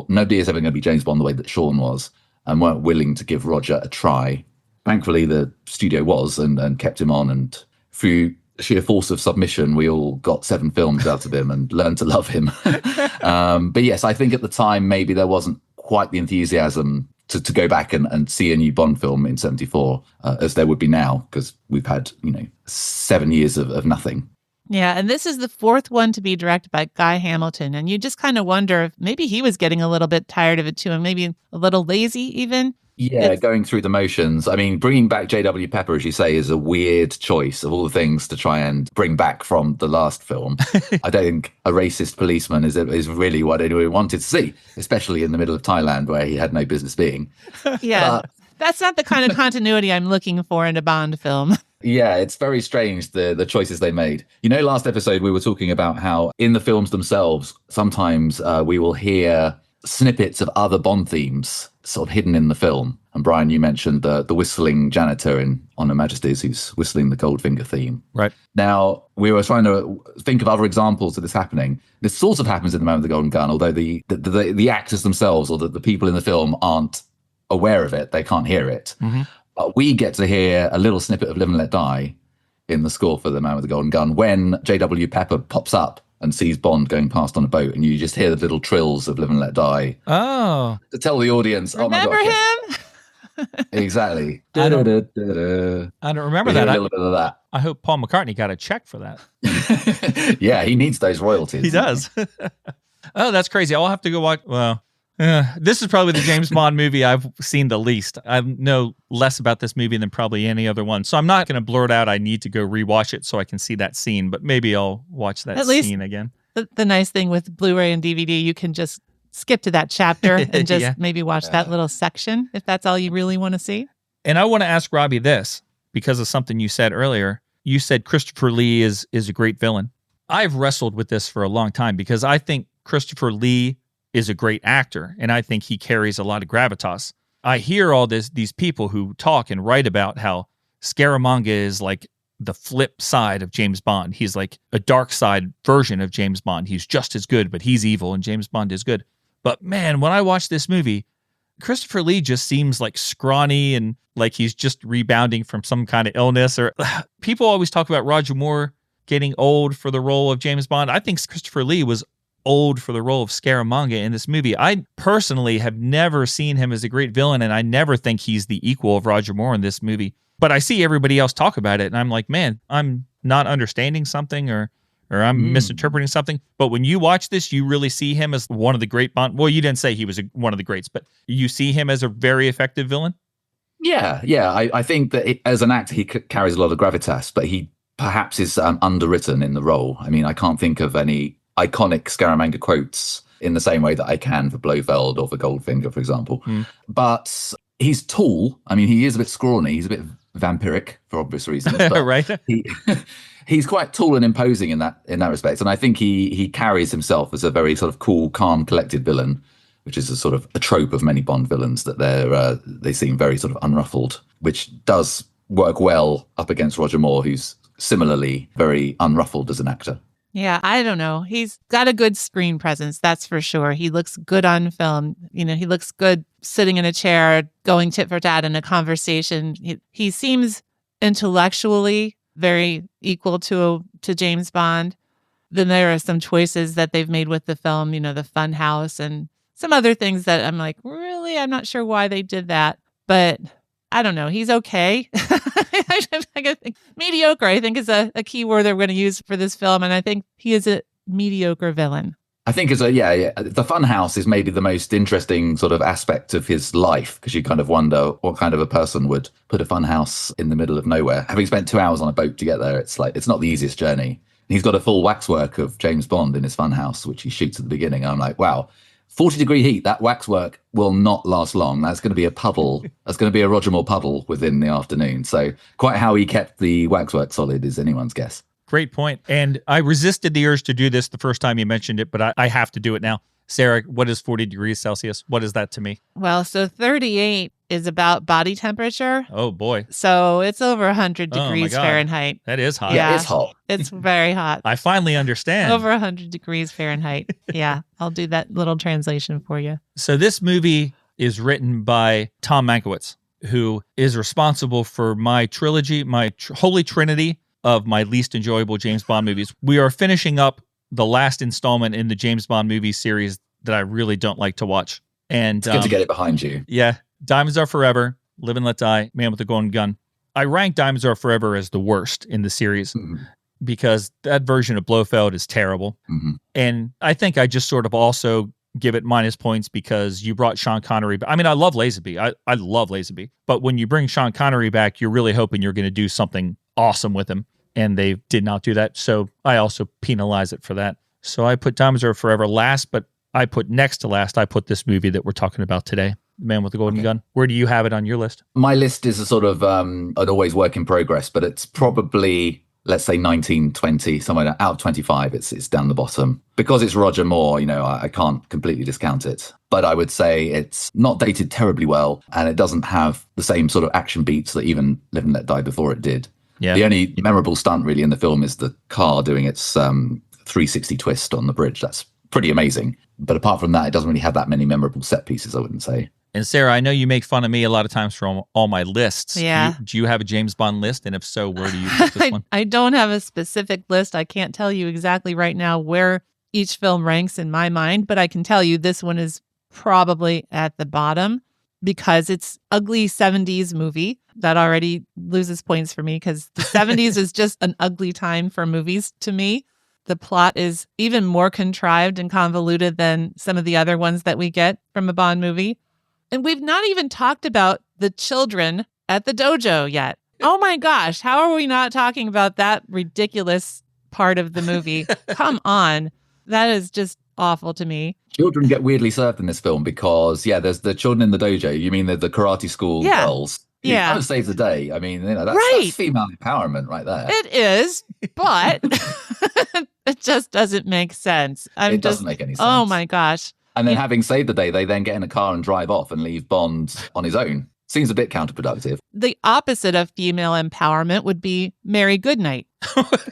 nobody is ever going to be James Bond the way that Sean was, and weren't willing to give Roger a try. Thankfully, the studio was and kept him on, and through sheer force of submission, we all got 7 films out of him and learned to love him. But yes, I think at the time, maybe there wasn't quite the enthusiasm to go back and see a new Bond film in 74 as there would be now, because we've had, 7 years of nothing. Yeah, and this is the 4th one to be directed by Guy Hamilton. And you just kind of wonder if maybe he was getting a little bit tired of it too, and maybe a little lazy even. Yeah, going through the motions. I mean, bringing back J.W. Pepper, as you say, is a weird choice of all the things to try and bring back from the last film. I don't think a racist policeman is really what anyone wanted to see, especially in the middle of Thailand where he had no business being. Yeah, that's not the kind of continuity I'm looking for in a Bond film. Yeah, it's very strange, the choices they made. Last episode we were talking about how in the films themselves, sometimes we will hear snippets of other Bond themes sort of hidden in the film. And Brian, you mentioned the whistling janitor in On Her Majesty's who's whistling the Goldfinger theme. Right. Now, we were trying to think of other examples of this happening. This sort of happens in The Man with the Golden Gun, although the actors themselves or the people in the film aren't aware of it. They can't hear it. Mm-hmm. But we get to hear a little snippet of Live and Let Die in the score for The Man with the Golden Gun when J.W. Pepper pops up and sees Bond going past on a boat, and you just hear the little trills of Live and Let Die. Oh. To tell the audience, Remember oh my gosh. him? Exactly. I don't Da-da-da-da-da. I don't remember We hear that. a little bit of that. I hope Paul McCartney got a check for that. Yeah, he needs those royalties. He does. Oh, that's crazy. I'll have to go watch. Well, this is probably the James Bond movie I've seen the least. I know less about this movie than probably any other one. So I'm not going to blurt out I need to go rewatch it so I can see that scene, but maybe I'll watch that At least scene again. The nice thing with Blu-ray and DVD, you can just skip to that chapter and just Yeah. maybe watch that little section if that's all you really want to see. And I want to ask Robbie this because of something you said earlier. You said Christopher Lee is a great villain. I've wrestled with this for a long time because I think Christopher Lee is a great actor, and I think he carries a lot of gravitas. I hear all these people who talk and write about how Scaramanga is like the flip side of James Bond. He's like a dark side version of James Bond. He's just as good, but he's evil, and James Bond is good. But man, when I watch this movie, Christopher Lee just seems like scrawny and like he's just rebounding from some kind of illness. Or people always talk about Roger Moore getting old for the role of James Bond. I think Christopher Lee was old for the role of Scaramanga in this movie. I personally have never seen him as a great villain, and I never think he's the equal of Roger Moore in this movie. But I see everybody else talk about it, and I'm like, man, I'm not understanding something or I'm misinterpreting something. But when you watch this, you really see him as one of the great Bond. Well, you didn't say he was one of the greats, but you see him as a very effective villain? Yeah. I think that as an actor, he carries a lot of gravitas, but he perhaps is underwritten in the role. I mean, I can't think of any iconic Scaramanga quotes in the same way that I can for Blofeld or for Goldfinger, for example. But he's tall. I mean, he is a bit scrawny. He's a bit vampiric for obvious reasons. But Right. He's quite tall and imposing in that respect. And I think he carries himself as a very sort of cool, calm, collected villain, which is a sort of a trope of many Bond villains, that they seem very sort of unruffled, which does work well up against Roger Moore, who's similarly very unruffled as an actor. Yeah, I don't know. He's got a good screen presence, that's for sure. He looks good on film. You know, he looks good sitting in a chair, going tit for tat in a conversation. He seems intellectually very equal to James Bond. Then there are some choices that they've made with the film, you know, the fun house and some other things that I'm like, really? I'm not sure why they did that. But I don't know. He's okay. Mediocre, I think, is a key word that we're going to use for this film. And I think he is a mediocre villain. I think the funhouse is maybe the most interesting sort of aspect of his life, because you kind of wonder what kind of a person would put a funhouse in the middle of nowhere. Having spent 2 hours on a boat to get there, it's not the easiest journey. He's got a full waxwork of James Bond in his funhouse, which he shoots at the beginning. And I'm like, wow, 40-degree heat, that waxwork will not last long. That's going to be a puddle. That's going to be a Roger Moore puddle within the afternoon. So quite how he kept the waxwork solid is anyone's guess. Great point. And I resisted the urge to do this the first time you mentioned it, but I have to do it now. Sarah, what is 40 degrees Celsius? What is that to me? Well, so 38 is about body temperature. Oh, boy. So it's over 100 Oh, my degrees God. Fahrenheit. That is hot. Yeah. It's hot. It's very hot. I finally understand. Over 100 degrees Fahrenheit. Yeah, I'll do that little translation for you. So this movie is written by Tom Mankiewicz, who is responsible for my trilogy, my holy trinity of my least enjoyable James Bond movies. We are finishing up the last installment in the James Bond movie series that I really don't like to watch. And It's good to get it behind you. yeah, Diamonds Are Forever, Live and Let Die, Man with the Golden Gun. I rank Diamonds Are Forever as the worst in the series because that version of Blofeld is terrible. And I think I just sort of also give it minus points because you brought Sean Connery back. I mean, I love Lazenby. I love Lazenby. But when you bring Sean Connery back, you're really hoping you're going to do something awesome with him. And they did not do that. So I also penalize it for that. So I put Diamonds Are Forever last, but I put next to last, I put this movie that we're talking about today, Man with the Golden Gun. Where do you have it on your list? My list is a sort of an always work in progress, but it's probably, let's say 19, 20, somewhere out of 25. It's down the bottom. Because it's Roger Moore, you know, I can't completely discount it. but I would say it's not dated terribly well, and it doesn't have the same sort of action beats that even Live and Let Die Before it did. Yeah. The only memorable stunt really in the film is the car doing its 360 twist on the bridge. That's pretty amazing. But apart from that, it doesn't really have that many memorable set pieces, I wouldn't say. And Sarah, I know you make fun of me a lot of times from all my lists. Yeah. Do you have a James Bond list? And if so, where do you put this one? I don't have a specific list. I can't tell you exactly right now where each film ranks in my mind, but I can tell you this one is probably at the bottom because it's ugly 70s movie. That already loses points for me because the 70s is just an ugly time for movies to me. The plot is even more contrived and convoluted than some of the other ones that we get from a Bond movie. And we've not even talked about the children at the dojo yet. Oh my gosh, how are we not talking about that ridiculous part of the movie? Come on. That is just awful to me. Children get weirdly served in this film because, there's the children in the dojo. You mean the karate school girls? Who kind of save the day. I mean, that's female empowerment right there. It is, but it just doesn't make sense. It doesn't make any sense. Oh my gosh. And then having saved the day, they then get in a car and drive off and leave Bond on his own. Seems a bit counterproductive. The opposite of female empowerment would be Mary Goodnight.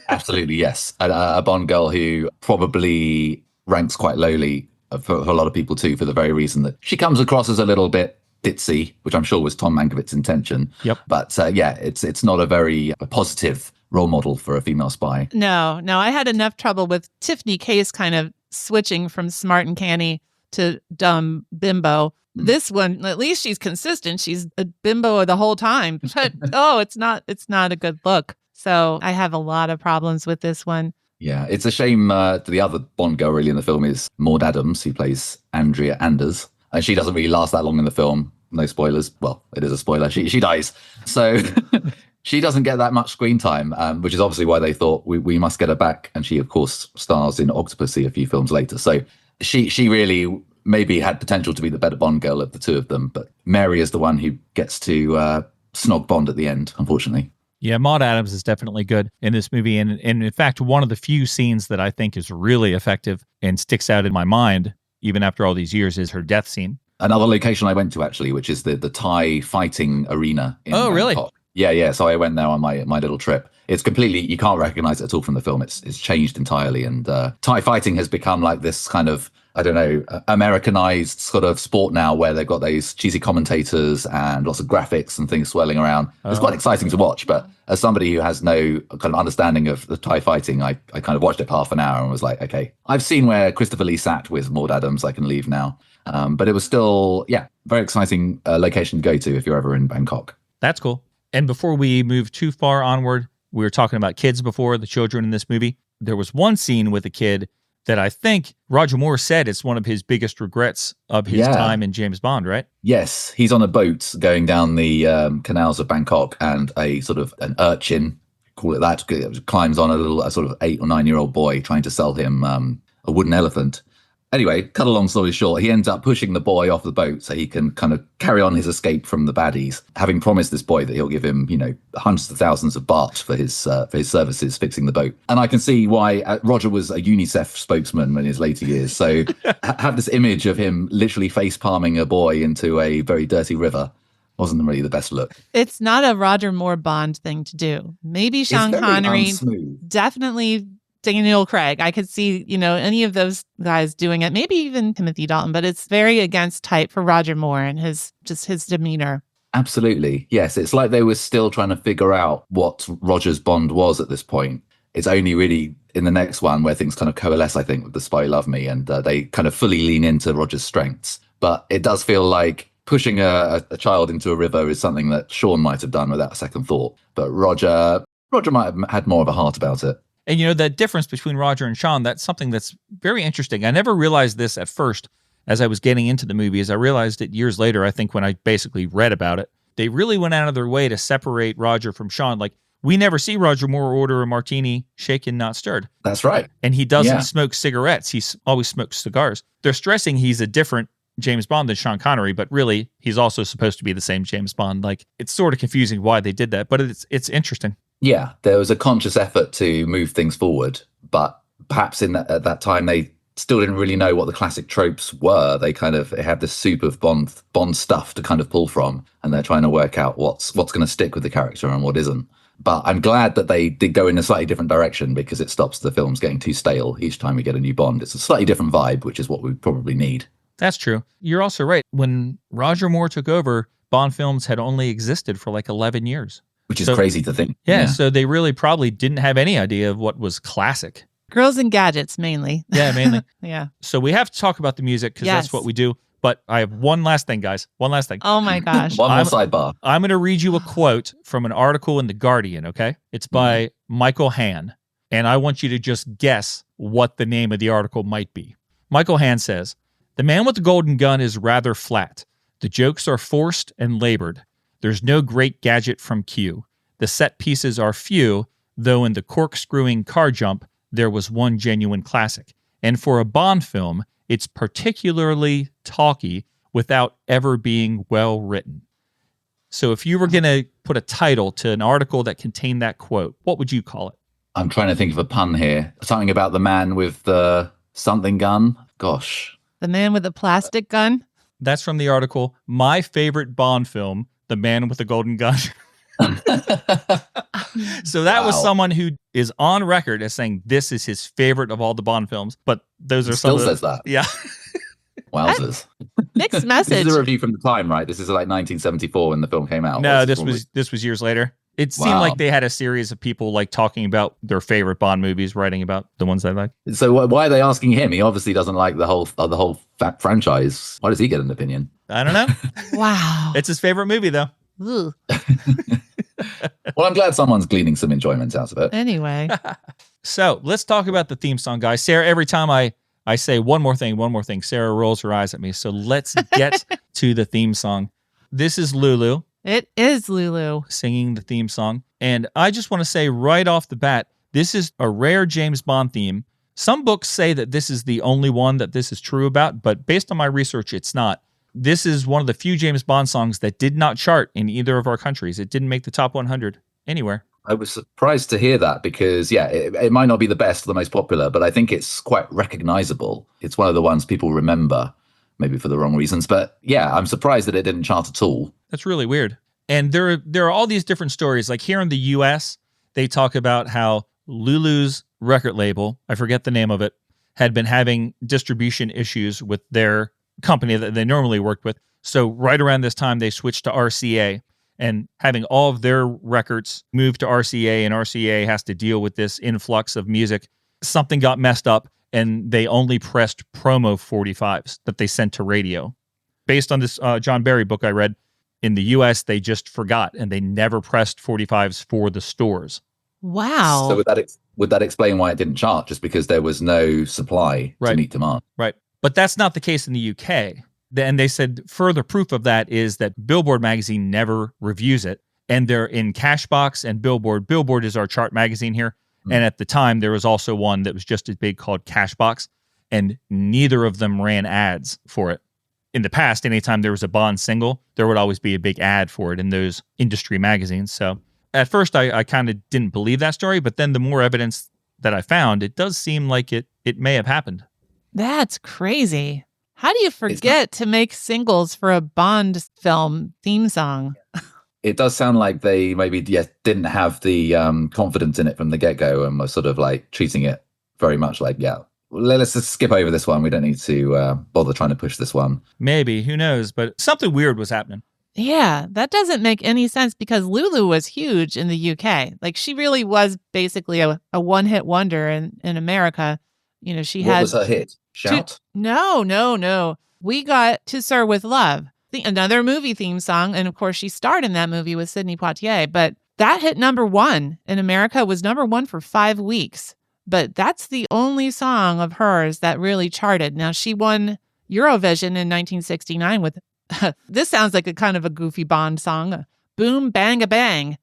Absolutely, yes. A Bond girl who probably ranks quite lowly for a lot of people too, for the very reason that she comes across as a little bit ditzy, which I'm sure was Tom Mankiewicz' intention. Yep. But it's not a very positive role model for a female spy. No, I had enough trouble with Tiffany Case kind of switching from smart and canny to dumb bimbo. This one, at least she's consistent. She's a bimbo the whole time. But it's not a good look. So I have a lot of problems with this one. Yeah, it's a shame. The other Bond girl really in the film is Maud Adams, who plays Andrea Anders. And she doesn't really last that long in the film. No spoilers. Well, it is a spoiler. She dies. So she doesn't get that much screen time, which is obviously why they thought we must get her back. And she, of course, stars in Octopussy a few films later. So she really maybe had potential to be the better Bond girl of the two of them. But Mary is the one who gets to snog Bond at the end, unfortunately. Yeah, Maud Adams is definitely good in this movie. And in fact, one of the few scenes that I think is really effective and sticks out in my mind, even after all these years, is her death scene. Another location I went to, actually, which is the Thai fighting arena in Bangkok. Really? Yeah. So I went there on my little trip. It's completely, you can't recognize it at all from the film. It's changed entirely. And Thai fighting has become like this kind of, I don't know, Americanized sort of sport now where they've got those cheesy commentators and lots of graphics and things swirling around. It's quite exciting to watch. But as somebody who has no kind of understanding of the Thai fighting, I kind of watched it for half an hour and was like, okay, I've seen where Christopher Lee sat with Maud Adams. I can leave now. But it was still, very exciting location to go to if you're ever in Bangkok. That's cool. And before we move too far onward, we were talking about kids before, the children in this movie. There was one scene with a kid that I think Roger Moore said it's one of his biggest regrets of his time in James Bond, right? Yes, he's on a boat going down the canals of Bangkok, and a sort of an urchin, call it that, climbs on a sort of 8 or 9 year old boy trying to sell him a wooden elephant. Anyway, cut a long story short, he ends up pushing the boy off the boat so he can kind of carry on his escape from the baddies, having promised this boy that he'll give him, hundreds of thousands of baht for his services fixing the boat. And I can see why Roger was a UNICEF spokesman in his later years. So have this image of him literally face palming a boy into a very dirty river wasn't really the best look. It's not a Roger Moore Bond thing to do. Maybe Sean Connery, definitely Daniel Craig. I could see, any of those guys doing it, maybe even Timothy Dalton, but it's very against type for Roger Moore and his demeanor. Absolutely. Yes. It's like they were still trying to figure out what Roger's Bond was at this point. It's only really in the next one where things kind of coalesce, I think, with The Spy Who Loved Me, and they kind of fully lean into Roger's strengths. But it does feel like pushing a child into a river is something that Sean might have done without a second thought. But Roger might have had more of a heart about it. And, the difference between Roger and Sean, that's something that's very interesting. I never realized this at first as I was getting into the movie. As I realized it years later, I think, when I basically read about it. They really went out of their way to separate Roger from Sean. Like, we never see Roger Moore order a martini shaken, not stirred. That's right. And he doesn't smoke cigarettes. He always smokes cigars. They're stressing he's a different James Bond than Sean Connery, but really, he's also supposed to be the same James Bond. Like, it's sort of confusing why they did that, but it's interesting. Yeah, there was a conscious effort to move things forward, but perhaps at that time they still didn't really know what the classic tropes were. They had this soup of Bond stuff to kind of pull from, and they're trying to work out what's going to stick with the character and what isn't. But I'm glad that they did go in a slightly different direction, because it stops the films getting too stale each time we get a new Bond. It's a slightly different vibe, which is what we probably need. That's true. You're also right. When Roger Moore took over, Bond films had only existed for like 11 years. Which is crazy to think. Yeah, so they really probably didn't have any idea of what was classic. Girls and gadgets, mainly. Yeah, mainly. Yeah. So we have to talk about the music, because that's what we do. But I have one last thing, guys. One last thing. Oh, my gosh. One more sidebar. I'm going to read you a quote from an article in The Guardian, okay? It's by Michael Hann. And I want you to just guess what the name of the article might be. Michael Hann says, "The Man with the Golden Gun is rather flat. The jokes are forced and labored. There's no great gadget from Q. The set pieces are few, though in the corkscrewing car jump, there was one genuine classic. And for a Bond film, it's particularly talky without ever being well written." So if you were going to put a title to an article that contained that quote, what would you call it? I'm trying to think of a pun here. Something about the man with the something gun. Gosh. The Man with the Plastic Gun? That's from the article, My Favorite Bond Film, The Man with the Golden Gun. So that was someone who is on record as saying this is his favorite of all the Bond films. But those are Still says that. Yeah. Wowzers. Mixed message. This is a review from the time, right? This is like 1974 when the film came out. No, this was years later. It seemed like they had a series of people like talking about their favorite Bond movies, writing about the ones they like. So why are they asking him? He obviously doesn't like the whole franchise. Why does he get an opinion? I don't know. Wow. It's his favorite movie, though. Ugh. Well, I'm glad someone's gleaning some enjoyment out of it. Anyway. So let's talk about the theme song, guys. Sarah, every time I say one more thing, Sarah rolls her eyes at me. So let's get to the theme song. This is Lulu. It is Lulu singing the theme song. And I just want to say right off the bat, this is a rare James Bond theme. Some books say that this is the only one that this is true about, but based on my research, it's not. This is one of the few James Bond songs that did not chart in either of our countries. It didn't make the top 100 anywhere. I was surprised to hear that because, it might not be the best or the most popular, but I think it's quite recognizable. It's one of the ones people remember, maybe for the wrong reasons. But I'm surprised that it didn't chart at all. That's really weird. And there are all these different stories. Like here in the U.S., they talk about how Lulu's record label, I forget the name of it, had been having distribution issues with their company that they normally worked with. So right around this time, they switched to RCA, and having all of their records moved to RCA, and RCA has to deal with this influx of music. Something got messed up, and they only pressed promo 45s that they sent to radio. Based on this John Barry book I read, in the U.S., they just forgot, and they never pressed 45s for the stores. Wow. So would that explain why it didn't chart? Just because there was no supply to meet demand? Right. But that's not the case in the UK. And they said further proof of that is that Billboard magazine never reviews it. And they're in Cashbox and Billboard. Billboard is our chart magazine here. And at the time, there was also one that was just as big called Cashbox. And neither of them ran ads for it. In the past, anytime there was a Bond single, there would always be a big ad for it in those industry magazines. So at first, I kind of didn't believe that story. But then the more evidence that I found, it does seem like it may have happened. That's crazy. How do you forget to make singles for a Bond film theme song? It does sound like they maybe didn't have the confidence in it from the get-go and were sort of like treating it very much like, let's just skip over this one. We don't need to bother trying to push this one. Maybe, who knows? But something weird was happening. Yeah, that doesn't make any sense because Lulu was huge in the UK. Like she really was basically a one-hit wonder in America. You know, What was her hit? Shout? No. We got To Sir With Love, another movie theme song. And of course, she starred in that movie with Sidney Poitier. But that hit number one in America, was number one for 5 weeks. But that's the only song of hers that really charted. Now, she won Eurovision in 1969 with, this sounds like a kind of a goofy Bond song, Boom, Bang, a Bang.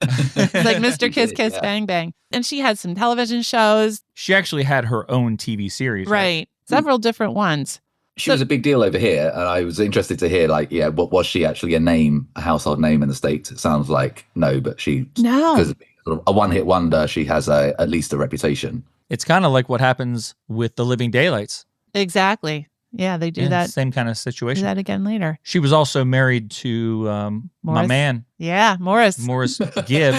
It's like Mr. Kiss, Kiss, Bang, Bang. And she had some television shows. She actually had her own TV series. Right. Several different ones. She was a big deal over here, and I was interested to hear, what was she actually a household name in the States? It sounds like no, but because of being a one-hit wonder, she has at least a reputation. It's kind of like what happens with the Living Daylights. Exactly. Yeah, they do Yeah, that. same kind of Do situation. that again later. She was also married to my Morris. man, Yeah, Morris. Gibb.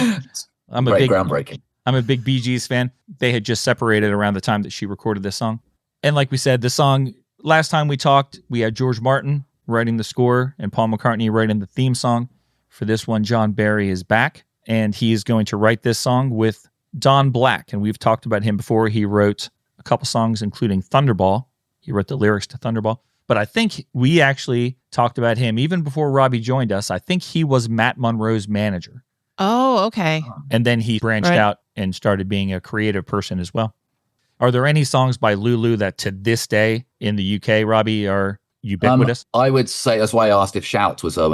Groundbreaking. I'm a big Bee Gees fan. They had just separated around the time that she recorded this song. And like we said, the song, last time we talked, we had George Martin writing the score and Paul McCartney writing the theme song. For this one, John Barry is back, and he is going to write this song with Don Black. And we've talked about him before. He wrote a couple songs, including Thunderball. He wrote the lyrics to Thunderball. But I think we actually talked about him even before Robbie joined us. I think he was Matt Monroe's manager. Oh, okay. And then he branched out and started being a creative person as well. Are there any songs by Lulu that to this day in the UK, Robbie, are ubiquitous? I would say, that's why I asked if Shout was a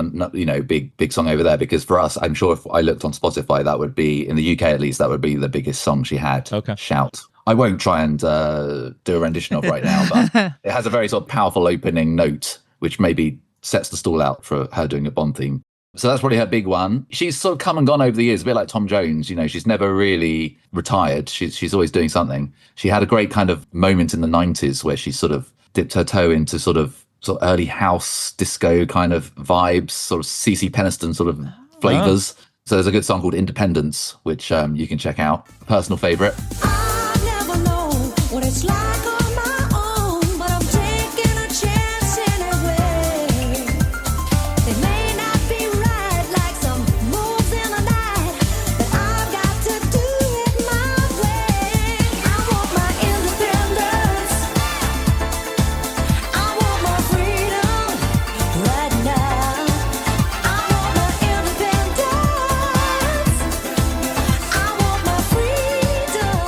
big song over there, because for us, I'm sure if I looked on Spotify, that would be, in the UK at least, that would be the biggest song she had. Okay. Shout. I won't try and do a rendition of right now, but it has a very sort of powerful opening note, which maybe sets the stall out for her doing a Bond theme. So that's probably her big one. She's sort of come and gone over the years, a bit like Tom Jones. You know, she's never really retired. She's always doing something. She had a great kind of moment in the 90s where she sort of dipped her toe into sort of early house disco kind of vibes, sort of CeCe Peniston sort of flavors. So there's a good song called Independence, which you can check out. Personal favorite. I never know what it's like on my own, but I'm taking a chance anyway. It may not be right, like some moves in the night, but I've got to do it my way. I want my independence. I want my freedom right now. I want my independence. I want my freedom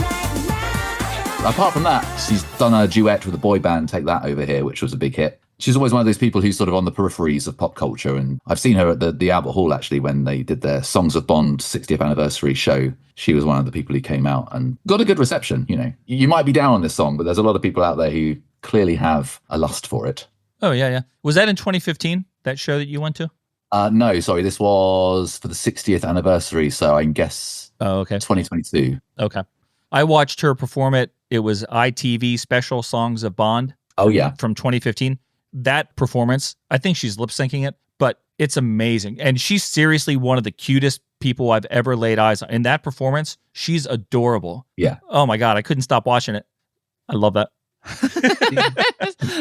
right now. Apart from that, she's done a duet with a boy band, Take That Over Here, which was a big hit. She's always one of those people who's sort of on the peripheries of pop culture. And I've seen her at the Albert Hall, actually, when they did their Songs of Bond 60th anniversary show. She was one of the people who came out and got a good reception. You know, you might be down on this song, but there's a lot of people out there who clearly have a lust for it. Oh, yeah. Was that in 2015, that show that you went to? No, sorry, this was for the 60th anniversary. So I guess Oh, okay. 2022. Okay. I watched her perform it. It was ITV Special Songs of Bond. Oh, yeah. From 2015. That performance, I think she's lip syncing it, but it's amazing. And she's seriously one of the cutest people I've ever laid eyes on. In that performance, she's adorable. Yeah. Oh my God, I couldn't stop watching it. I love that.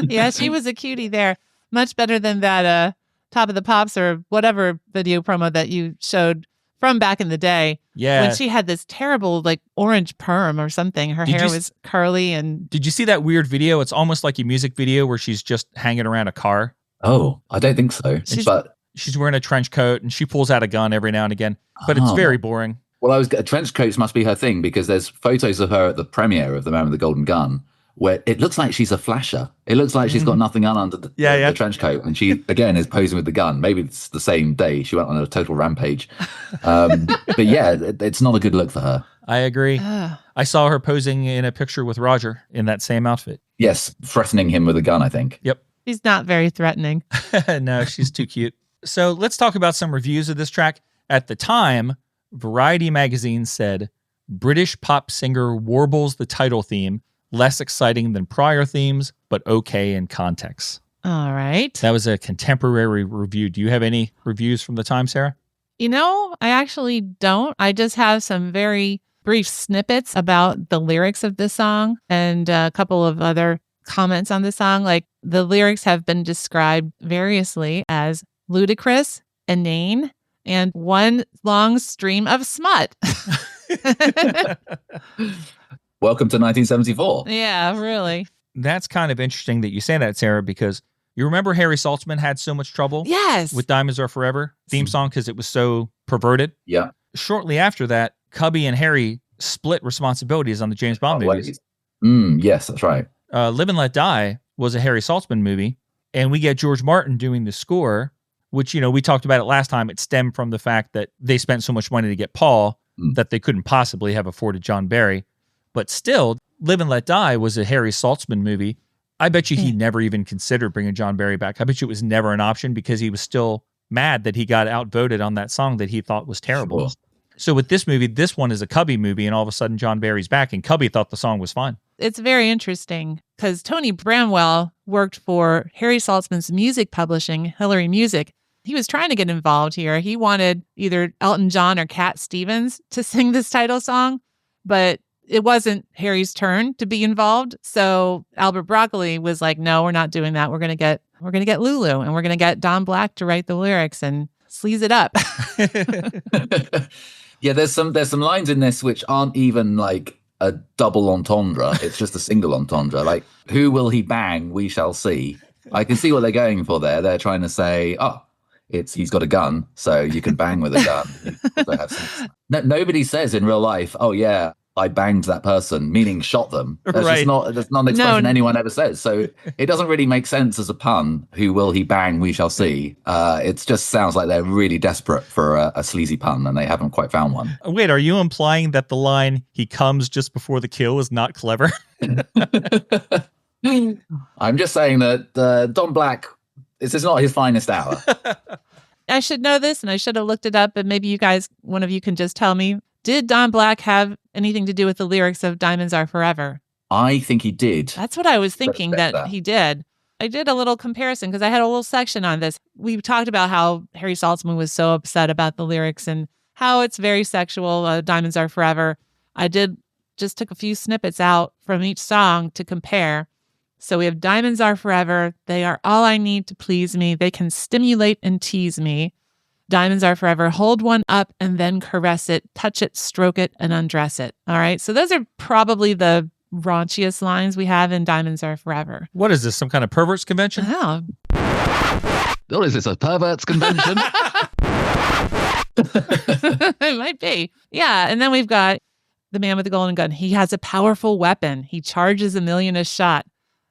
Yeah, she was a cutie there. Much better than that Top of the Pops or whatever video promo that you showed from back in the day. Yeah. When she had this terrible like orange perm or something. Her hair you was curly and Did you see that weird video? It's almost like a music video where she's just hanging around a car. Oh, I don't think so. But She's wearing a trench coat and she pulls out a gun every now and again, but it's very boring. well, trench coats must be her thing, because there's photos of her at the premiere of The Man with the Golden Gun where it looks like she's a flasher. It looks like she's got nothing on under the trench coat. And she, again, is posing with the gun. Maybe it's the same day. She went on a total rampage. But yeah, it's not a good look for her. I agree. I saw her posing in a picture with Roger in that same outfit. Yes, threatening him with a gun, I think. Yep. she's not very threatening. No, she's too cute. So let's talk about some reviews of this track. At the time, Variety magazine said, British pop singer warbles the title theme, less exciting than prior themes, but okay in context. All right. That was a contemporary review. Do you have any reviews from the time, Sarah? You know, I actually don't. I just have some very brief snippets about the lyrics of this song and a couple of other comments on the song. Like the lyrics have been described variously as ludicrous, inane, and one long stream of smut. Welcome to 1974. Yeah, really. That's kind of interesting that you say that, Sarah, because you remember Harry Saltzman had so much trouble Yes. with Diamonds Are Forever theme song because it was so perverted. Yeah. Shortly after that, Cubby and Harry split responsibilities on the James Bond movies. Yes, that's right. Live and Let Die was a Harry Saltzman movie, and we get George Martin doing the score, which, you know, we talked about it last time. It stemmed from the fact that they spent so much money to get Paul that they couldn't possibly have afforded John Barry. But still, Live and Let Die was a Harry Saltzman movie. I bet you he never even considered bringing John Barry back. I bet you it was never an option because he was still mad that he got outvoted on that song that he thought was terrible. Sure. So with this movie, this one is a Cubby movie, and all of a sudden John Barry's back, and Cubby thought the song was fine. It's very interesting because Tony Bramwell worked for Harry Saltzman's music publishing, Hillary Music. He was trying to get involved here. He wanted either Elton John or Cat Stevens to sing this title song, but it wasn't Harry's turn to be involved. So Albert Broccoli was like, no, we're not doing that. We're going to get Lulu, and we're going to get Don Black to write the lyrics and sleaze it up. Yeah, there's some lines in this which aren't even like a double entendre. It's just a single entendre. Like, who will he bang? We shall see. I can see what they're going for there. They're trying to say, he's got a gun, so you can bang with a gun. Nobody says in real life, oh yeah, I banged that person, meaning shot them. That's Right. that's not an expression anyone ever says. So it doesn't really make sense as a pun. Who will he bang? We shall see. It just sounds like they're really desperate for a sleazy pun, and they haven't quite found one. Wait, are you implying that the line, he comes just before the kill, is not clever? I'm just saying that Don Black, this is not his finest hour. I should know this, and I should have looked it up, but maybe you guys, one of you can just tell me. Did Don Black have anything to do with the lyrics of Diamonds Are Forever? I think he did. That's what I was thinking Respect that that. he did. I did a little comparison because I had a little section on this. We talked about how Harry Saltzman was so upset about the lyrics and how it's very sexual, Diamonds Are Forever. I just took a few snippets out from each song to compare. So we have Diamonds Are Forever. They are all I need to please me. They can stimulate and tease me. Diamonds Are Forever. Hold one up and then caress it. Touch it, stroke it, and undress it. All right. So those are probably the raunchiest lines we have in Diamonds Are Forever. What is this, some kind of perverts convention? Oh. Oh, is this a perverts convention? It might be. Yeah. And then we've got the man with the golden gun. He has a powerful weapon. He charges 1,000,000 a shot.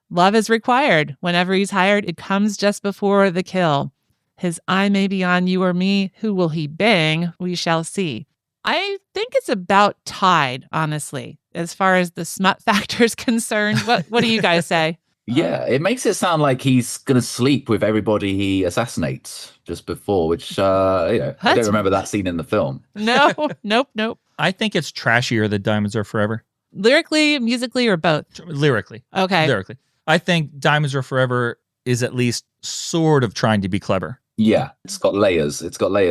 Love is required. Whenever he's hired, it comes just before the kill. His eye may be on you or me. Who will he bang? We shall see. I think it's about tied, honestly, as far as the smut factor is concerned. What do you guys say? Yeah, it makes it sound like he's going to sleep with everybody he assassinates just before, which, I don't remember that scene in the film. No, nope. I think it's trashier than Diamonds Are Forever. Lyrically, musically, or both? Lyrically. Okay. Lyrically. I think Diamonds Are Forever is at least sort of trying to be clever. Yeah, it's got layers.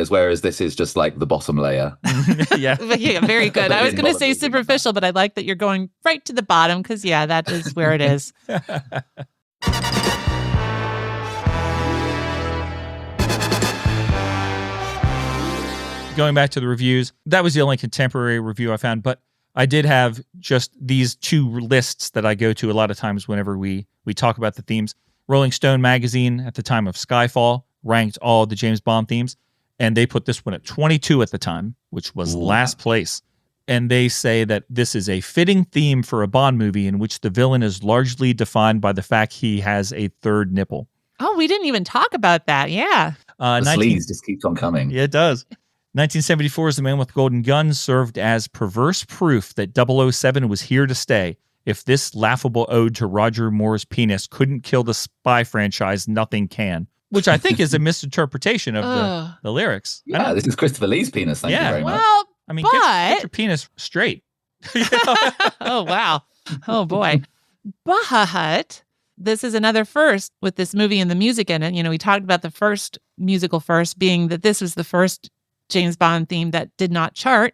Whereas this is just like the bottom layer. Yeah. Yeah, very good. I was going to say superficial, but I like that you're going right to the bottom because, that is where it is. Going back to the reviews, that was the only contemporary review I found, but I did have just these two lists that I go to a lot of times whenever we talk about the themes. Rolling Stone magazine at the time of Skyfall ranked all the James Bond themes, and they put this one at 22 at the time, which was last place. And they say that this is a fitting theme for a Bond movie in which the villain is largely defined by the fact he has a third nipple. Oh, we didn't even talk about that. Yeah. The sleaze just keeps on coming. Yeah, it does. 1974's The Man with the Golden Gun served as perverse proof that 007 was here to stay. If this laughable ode to Roger Moore's penis couldn't kill the spy franchise, nothing can. Which I think is a misinterpretation of the lyrics. Yeah, this is Christopher Lee's penis. Thank you very much. Well, I mean, but... get your penis straight. Oh, wow. Oh, boy. But this is another first with this movie and the music in it. We talked about the first musical first being that this was the first James Bond theme that did not chart.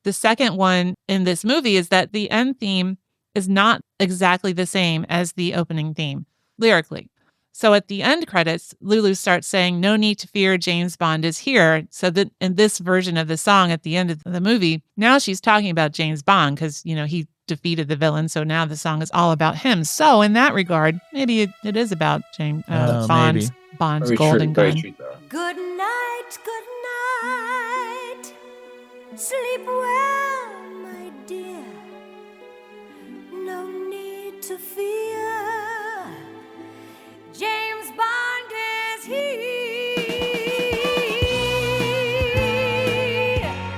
The second one in this movie is that the end theme is not exactly the same as the opening theme lyrically. So at the end credits, Lulu starts saying, "No need to fear, James Bond is here." So that in this version of the song at the end of the movie, now she's talking about James Bond because, he defeated the villain. So now the song is all about him. So in that regard, maybe it is about James Bond's golden gun. Good night, sleep well, my dear. No need to fear. James Bond is here.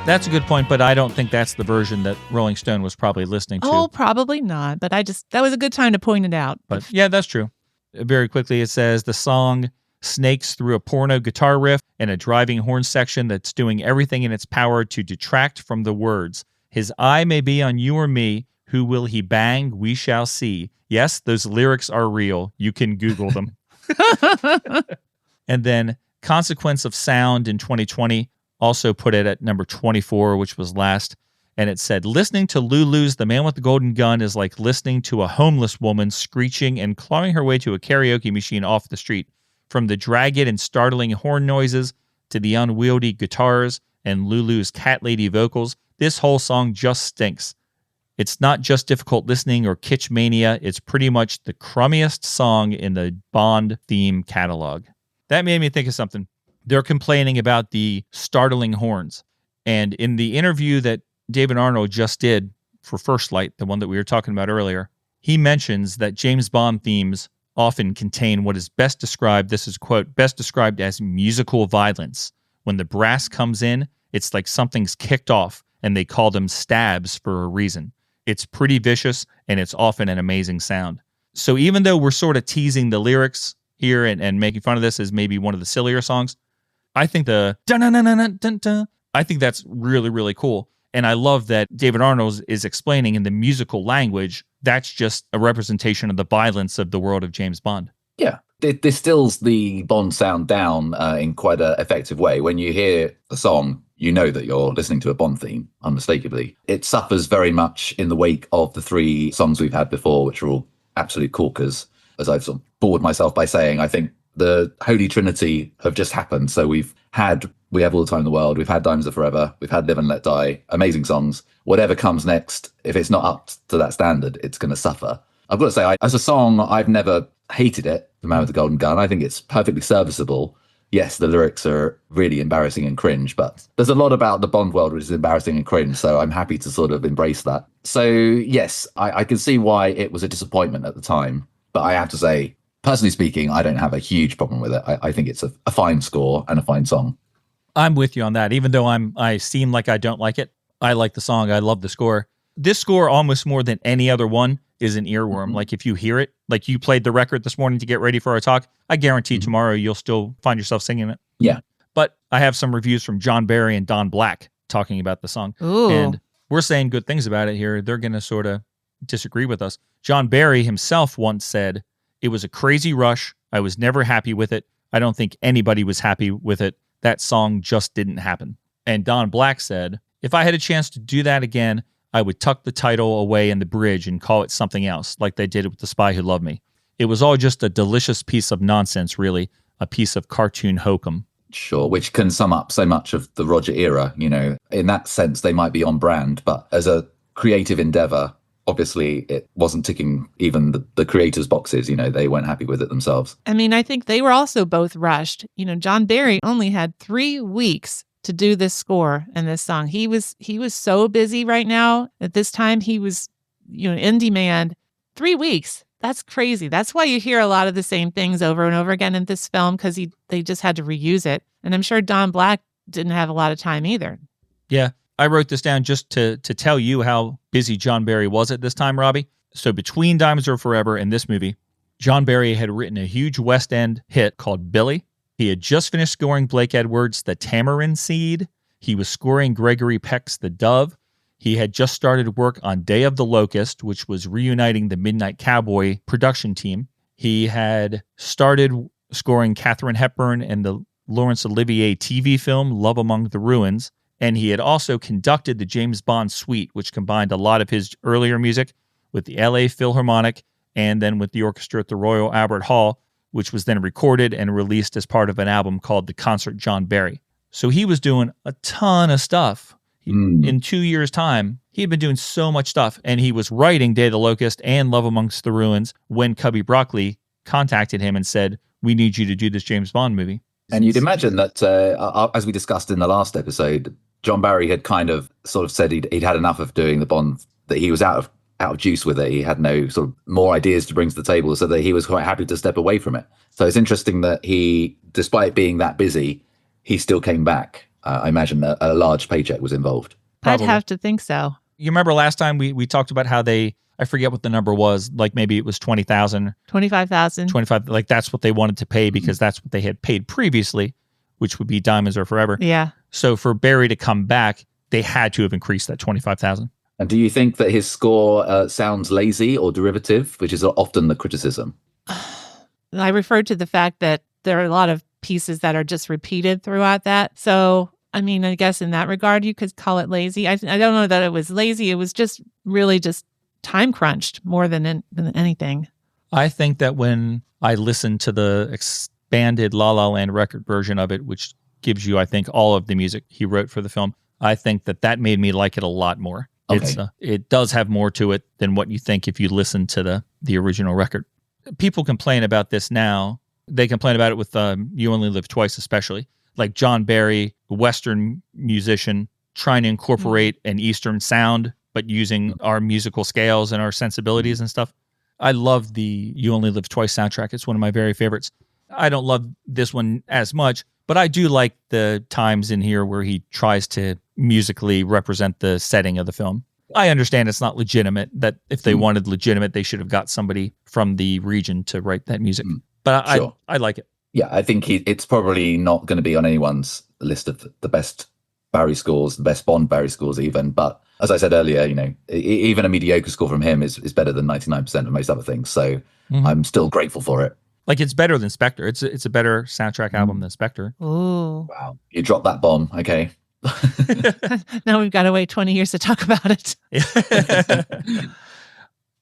That's a good point, but I don't think that's the version that Rolling Stone was probably listening to. Oh, probably not. But that was a good time to point it out. But yeah, that's true. Very quickly, it says the song snakes through a porno guitar riff and a driving horn section that's doing everything in its power to detract from the words. His eye may be on you or me. Who will he bang? We shall see. Yes, those lyrics are real. You can Google them. And then Consequence of Sound in 2020 also put it at number 24, which was last. And it said, listening to Lulu's The Man with the Golden Gun is like listening to a homeless woman screeching and clawing her way to a karaoke machine off the street. From the dragged and startling horn noises to the unwieldy guitars and Lulu's cat lady vocals, this whole song just stinks. It's not just difficult listening or kitsch mania. It's pretty much the crummiest song in the Bond theme catalog. That made me think of something. They're complaining about the startling horns. And in the interview that David Arnold just did for First Light, the one that we were talking about earlier, he mentions that James Bond themes often contain what is best described, this is quote, best described as musical violence. When the brass comes in, it's like something's kicked off, and they call them stabs for a reason. It's pretty vicious, and it's often an amazing sound. So even though we're sort of teasing the lyrics here and making fun of this as maybe one of the sillier songs, I think the dun-dun-dun-dun-dun-dun, I think that's really, really cool. And I love that David Arnold is explaining in the musical language, that's just a representation of the violence of the world of James Bond. Yeah, it distills the Bond sound down in quite an effective way. When you hear the song, you know that you're listening to a Bond theme, unmistakably. It suffers very much in the wake of the three songs we've had before, which are all absolute corkers. As I've sort of bored myself by saying, I think the Holy Trinity have just happened. So we have All the Time in the World, we've had Diamonds Are Forever, we've had Live and Let Die, amazing songs. Whatever comes next, if it's not up to that standard, it's going to suffer. I've got to say, as a song, I've never hated it, The Man with the Golden Gun. I think it's perfectly serviceable. Yes, the lyrics are really embarrassing and cringe, but there's a lot about the Bond world which is embarrassing and cringe, so I'm happy to sort of embrace that. So yes, I can see why it was a disappointment at the time, but I have to say, personally speaking, I don't have a huge problem with it. I think it's a fine score and a fine song. I'm with you on that. Even though I seem like I don't like it, I like the song. I love the score. This score, almost more than any other one, is an earworm. Mm-hmm. Like if you hear it, like you played the record this morning to get ready for our talk, I guarantee tomorrow you'll still find yourself singing it. Yeah. But I have some reviews from John Barry and Don Black talking about the song. Ooh. And we're saying good things about it here. They're going to sort of disagree with us. John Barry himself once said, "It was a crazy rush. I was never happy with it. I don't think anybody was happy with it. That song just didn't happen." And Don Black said, "If I had a chance to do that again, I would tuck the title away in the bridge and call it something else, like they did with The Spy Who Loved Me. It was all just a delicious piece of nonsense, really, a piece of cartoon hokum." Sure, which can sum up so much of the Roger era. You know, in that sense, they might be on brand, but as a creative endeavor, obviously it wasn't ticking even the creators' boxes. You know, they weren't happy with it themselves. I mean, I think they were also both rushed. You know, John Barry only had 3 weeks to do this score and this song. He was so busy right now. At this time, he was, in demand. 3 weeks. That's crazy. That's why you hear a lot of the same things over and over again in this film, because they just had to reuse it. And I'm sure Don Black didn't have a lot of time either. Yeah, I wrote this down just to tell you how busy John Barry was at this time, Robbie. So between Diamonds Are Forever and this movie, John Barry had written a huge West End hit called Billy. He had just finished scoring Blake Edwards' The Tamarind Seed. He was scoring Gregory Peck's The Dove. He had just started work on Day of the Locust, which was reuniting the Midnight Cowboy production team. He had started scoring Katharine Hepburn and the Laurence Olivier TV film Love Among the Ruins. And he had also conducted the James Bond Suite, which combined a lot of his earlier music with the LA Philharmonic and then with the orchestra at the Royal Albert Hall, which was then recorded and released as part of an album called The Concert John Barry. So he was doing a ton of stuff. In 2 years' time, he had been doing so much stuff, and he was writing Day of the Locust and Love Amongst the Ruins when Cubby Broccoli contacted him and said, "We need you to do this James Bond movie." And you'd imagine that, as we discussed in the last episode, John Barry had kind of sort of said he'd had enough of doing the Bond, that he was out of juice with it. He had no sort of more ideas to bring to the table, so that he was quite happy to step away from it. So it's interesting that he, despite being that busy, he still came back. I imagine a large paycheck was involved. Probably. I'd have to think so. You remember last time we talked about how I forget what the number was, like maybe it was 20,000. 25,000. 25, like that's what they wanted to pay because that's what they had paid previously, which would be Diamonds Are Forever. Yeah. So for Barry to come back, they had to have increased that 25,000. And do you think that his score sounds lazy or derivative, which is often the criticism? I referred to the fact that there are a lot of pieces that are just repeated throughout that. So, I mean, I guess in that regard, you could call it lazy. I don't know that it was lazy. It was just really just time crunched more than anything. I think that when I listened to the expanded La La Land record version of it, which gives you, I think, all of the music he wrote for the film, I think that made me like it a lot more. Okay. It does have more to it than what you think if you listen to the original record. People complain about this now. They complain about it with You Only Live Twice, especially. Like John Barry, a Western musician, trying to incorporate an Eastern sound, but using our musical scales and our sensibilities and stuff. I love the You Only Live Twice soundtrack. It's one of my very favorites. I don't love this one as much, but I do like the times in here where he tries to musically represent the setting of the film. I understand it's not legitimate, that if they wanted legitimate, they should have got somebody from the region to write that music. But Sure. I like it. Yeah, I think it's probably not going to be on anyone's list of the best Barry scores, the best Bond Barry scores even. But as I said earlier, even a mediocre score from him is better than 99% of most other things. So I'm still grateful for it. Like it's better than Spectre. It's a better soundtrack album than Spectre. Ooh. Wow. You dropped that bomb. Okay. Now we've got to wait 20 years to talk about it.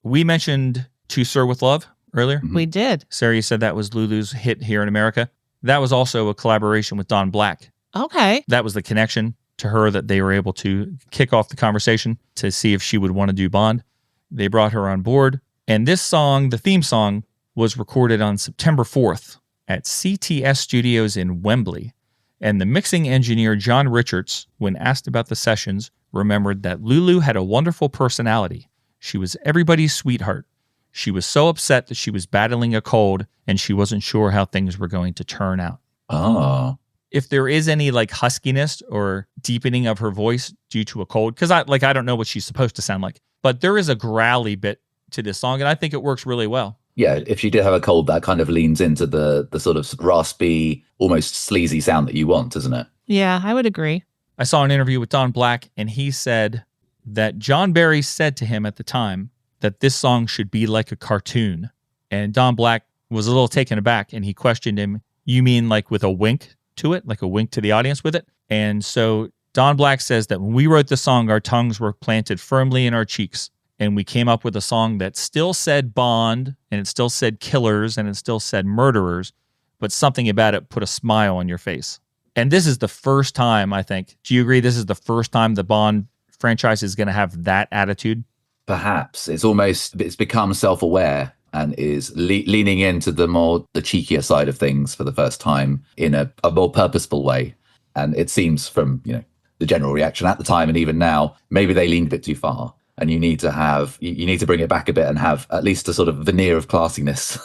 We mentioned To Sir With Love earlier. We did. Sarah, you said that was Lulu's hit here in America. That was also a collaboration with Don Black. Okay. That was the connection to her that they were able to kick off the conversation to see if she would want to do Bond. They brought her on board. And this song, the theme song, was recorded on September 4th at CTS Studios in Wembley. And the mixing engineer, John Richards, when asked about the sessions, remembered that Lulu had a wonderful personality. She was everybody's sweetheart. She was so upset that she was battling a cold and she wasn't sure how things were going to turn out. Oh. If there is any like huskiness or deepening of her voice due to a cold, because I don't know what she's supposed to sound like, but there is a growly bit to this song and I think it works really well. Yeah, if she did have a cold, that kind of leans into the sort of raspy, almost sleazy sound that you want, doesn't it? Yeah, I would agree. I saw an interview with Don Black, and he said that John Barry said to him at the time that this song should be like a cartoon. And Don Black was a little taken aback, and he questioned him, you mean like with a wink to it, like a wink to the audience with it? And so Don Black says that when we wrote the song, our tongues were planted firmly in our cheeks. And we came up with a song that still said Bond, and it still said killers, and it still said murderers, but something about it put a smile on your face. And this is the first time, I think, do you agree this is the first time the Bond franchise is going to have that attitude? Perhaps. It's become self-aware and is leaning into the cheekier side of things for the first time in a more purposeful way. And it seems from, the general reaction at the time and even now, maybe they leaned a bit too far. And you need to bring it back a bit and have at least a sort of veneer of classiness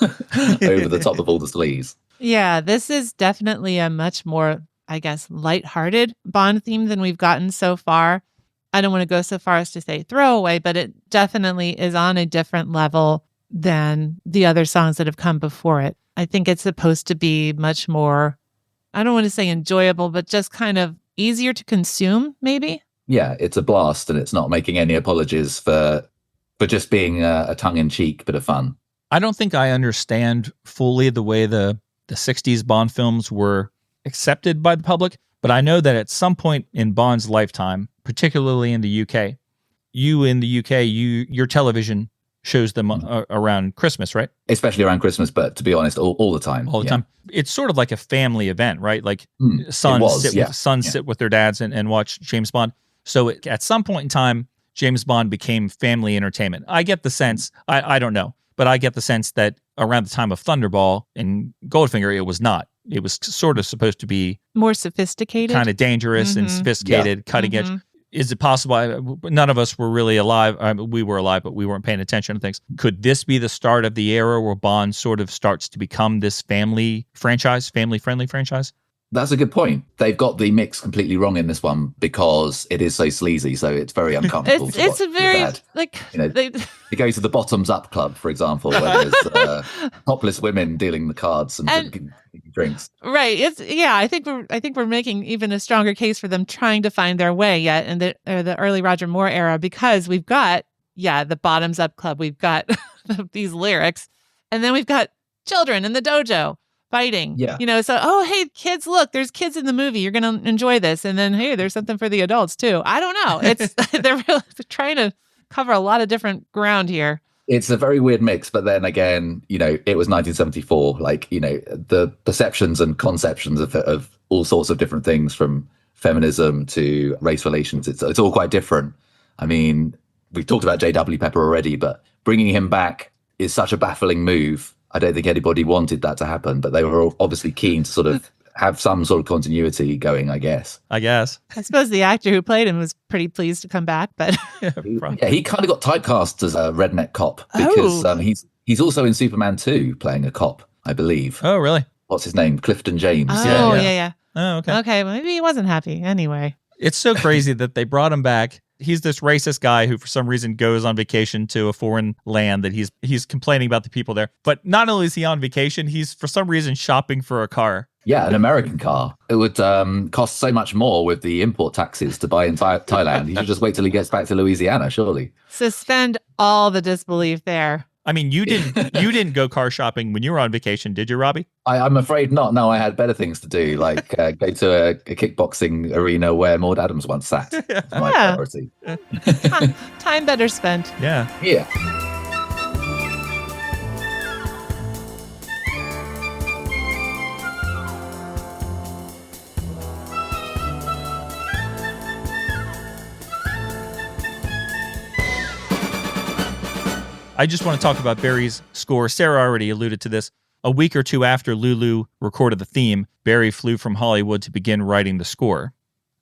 over the top of all the sleaze. Yeah, this is definitely a much more, I guess, lighthearted Bond theme than we've gotten so far. I don't want to go so far as to say throwaway, but it definitely is on a different level than the other songs that have come before it. I think it's supposed to be much more, I don't want to say enjoyable, but just kind of easier to consume, maybe. Yeah, it's a blast, and it's not making any apologies for just being a tongue-in-cheek bit of fun. I don't think I understand fully the way the 60s Bond films were accepted by the public, but I know that at some point in Bond's lifetime, particularly in the UK, your television shows them around Christmas, right? Especially around Christmas, but to be honest, all the time. All the time. It's sort of like a family event, right? Like sons sit with their dads and watch James Bond. So at some point in time, James Bond became family entertainment. I get the sense, I don't know, but I get the sense that around the time of Thunderball and Goldfinger, it was not. It was sort of supposed to be more sophisticated, kind of dangerous and sophisticated, cutting edge. Is it possible? None of us were really alive. We were alive, but we weren't paying attention to things. Could this be the start of the era where Bond sort of starts to become this family-friendly franchise? That's a good point. They've got the mix completely wrong in this one because it is so sleazy, so it's very uncomfortable to watch It's a very with dad. like You know, they, It goes to the bottoms up club, for example, where there's topless women dealing the cards and drinking drinks. right. I think we're making even a stronger case for them trying to find their way yet in the early Roger Moore era, because we've got the bottoms up club, we've got these lyrics, and then we've got children in the dojo fighting. Yeah. So, oh, hey, kids, look, there's kids in the movie. You're going to enjoy this. And then, hey, there's something for the adults too. I don't know. It's they're really trying to cover a lot of different ground here. It's a very weird mix, but then again, it was 1974. Like, the perceptions and conceptions of all sorts of different things, from feminism to race relations, it's all quite different. I mean, we've talked about J.W. Pepper already, but bringing him back is such a baffling move. I don't think anybody wanted that to happen, but they were obviously keen to sort of have some sort of continuity going, I guess. I suppose the actor who played him was pretty pleased to come back, but he kind of got typecast as a redneck cop because he's also in Superman 2 playing a cop, I believe. Oh, really? What's his name? Clifton James. Oh, yeah. Oh, okay. Okay, well, maybe he wasn't happy anyway. It's so crazy that they brought him back. He's this racist guy who for some reason goes on vacation to a foreign land that he's complaining about the people there. But not only is he on vacation, he's for some reason shopping for a car. Yeah, an American car. It would cost so much more with the import taxes to buy in Thailand. He should just wait till he gets back to Louisiana, surely. Suspend all the disbelief there. I mean, you didn't go car shopping when you were on vacation, did you, Robbie? I'm afraid not. No, I had better things to do, like go to a kickboxing arena where Maud Adams once sat. That's my priority. Time better spent. Yeah. Yeah. I just want to talk about Barry's score. Sarah already alluded to this. A week or two after Lulu recorded the theme, Barry flew from Hollywood to begin writing the score.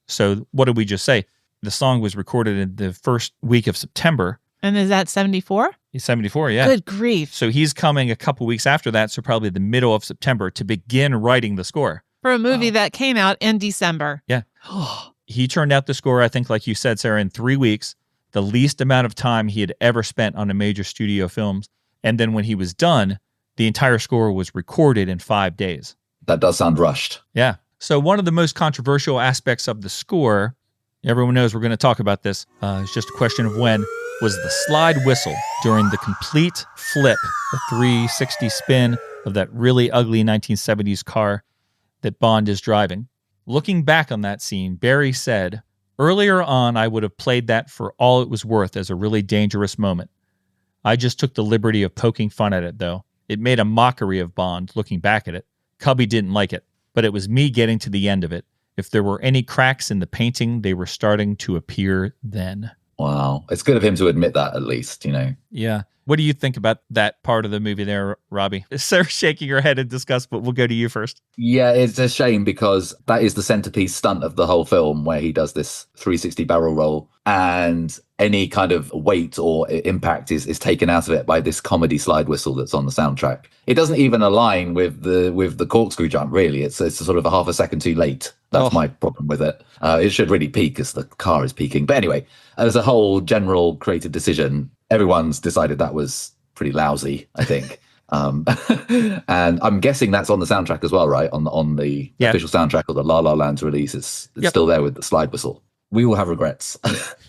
So what did we just say? The song was recorded in the first week of September. And is that 74? 74, yeah. Good grief. So he's coming a couple weeks after that, so probably the middle of September, to begin writing the score. For a movie that came out in December. Yeah. He turned out the score, I think, like you said, Sarah, in 3 weeks. The least amount of time he had ever spent on a major studio film. And then when he was done, the entire score was recorded in 5 days. That does sound rushed. Yeah. So one of the most controversial aspects of the score, everyone knows we're going to talk about this, it's just a question of when, was the slide whistle during the complete flip, the 360 spin of that really ugly 1970s car that Bond is driving. Looking back on that scene, Barry said, "Earlier on, I would have played that for all it was worth as a really dangerous moment. I just took the liberty of poking fun at it, though. It made a mockery of Bond, looking back at it. Cubby didn't like it, but it was me getting to the end of it. If there were any cracks in the painting, they were starting to appear then." Wow. It's good of him to admit that, at least, Yeah. What do you think about that part of the movie there, Robbie? Sarah's shaking her head in disgust, but we'll go to you first. Yeah, it's a shame because that is the centerpiece stunt of the whole film, where he does this 360 barrel roll, and any kind of weight or impact is taken out of it by this comedy slide whistle that's on the soundtrack. It doesn't even align with the corkscrew jump, really. It's sort of a half a second too late. That's my problem with it. It should really peak as the car is peaking. But anyway, as a whole general creative decision, everyone's decided that was pretty lousy, I think. And I'm guessing that's on the soundtrack as well, right? On the official soundtrack of the La La Land release, it's still there with the slide whistle. We all have regrets.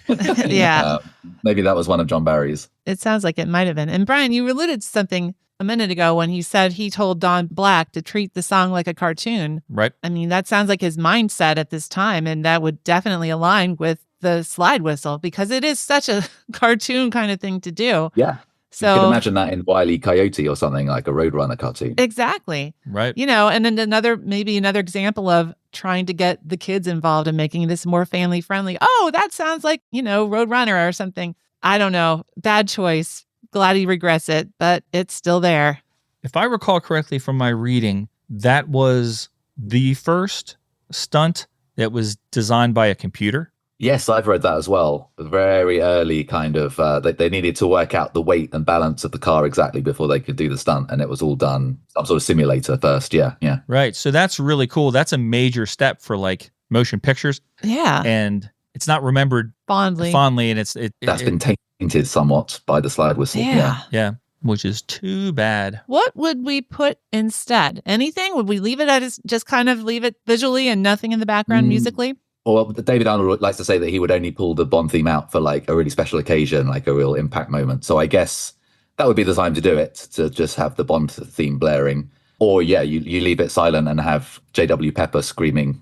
Yeah. Maybe that was one of John Barry's. It sounds like it might have been. And Brian, you alluded to something a minute ago when he said he told Don Black to treat the song like a cartoon. Right. I mean, that sounds like his mindset at this time, and that would definitely align with the slide whistle because it is such a cartoon kind of thing to do. Yeah. So you can imagine that in Wile E. Coyote or something, like a Roadrunner cartoon. Exactly. Right. And then another example of trying to get the kids involved and making this more family friendly. Oh, that sounds like, Roadrunner or something. I don't know. Bad choice. Glad he regrets it, but it's still there. If I recall correctly from my reading, that was the first stunt that was designed by a computer. Yes, I've read that as well. Very early kind of, they needed to work out the weight and balance of the car exactly before they could do the stunt. And it was all done, some sort of simulator first. Yeah, yeah. Right. So that's really cool. That's a major step for like motion pictures. Yeah. And it's not remembered Fondly. and That's been tainted somewhat by the slide whistle. Yeah, which is too bad. What would we put instead? Anything? Would we leave it as just kind of leave it visually and nothing in the background musically? Well, David Arnold likes to say that he would only pull the Bond theme out for like a really special occasion, like a real impact moment. So I guess that would be the time to do it, to just have the Bond theme blaring. Or yeah, you leave it silent and have J.W. Pepper screaming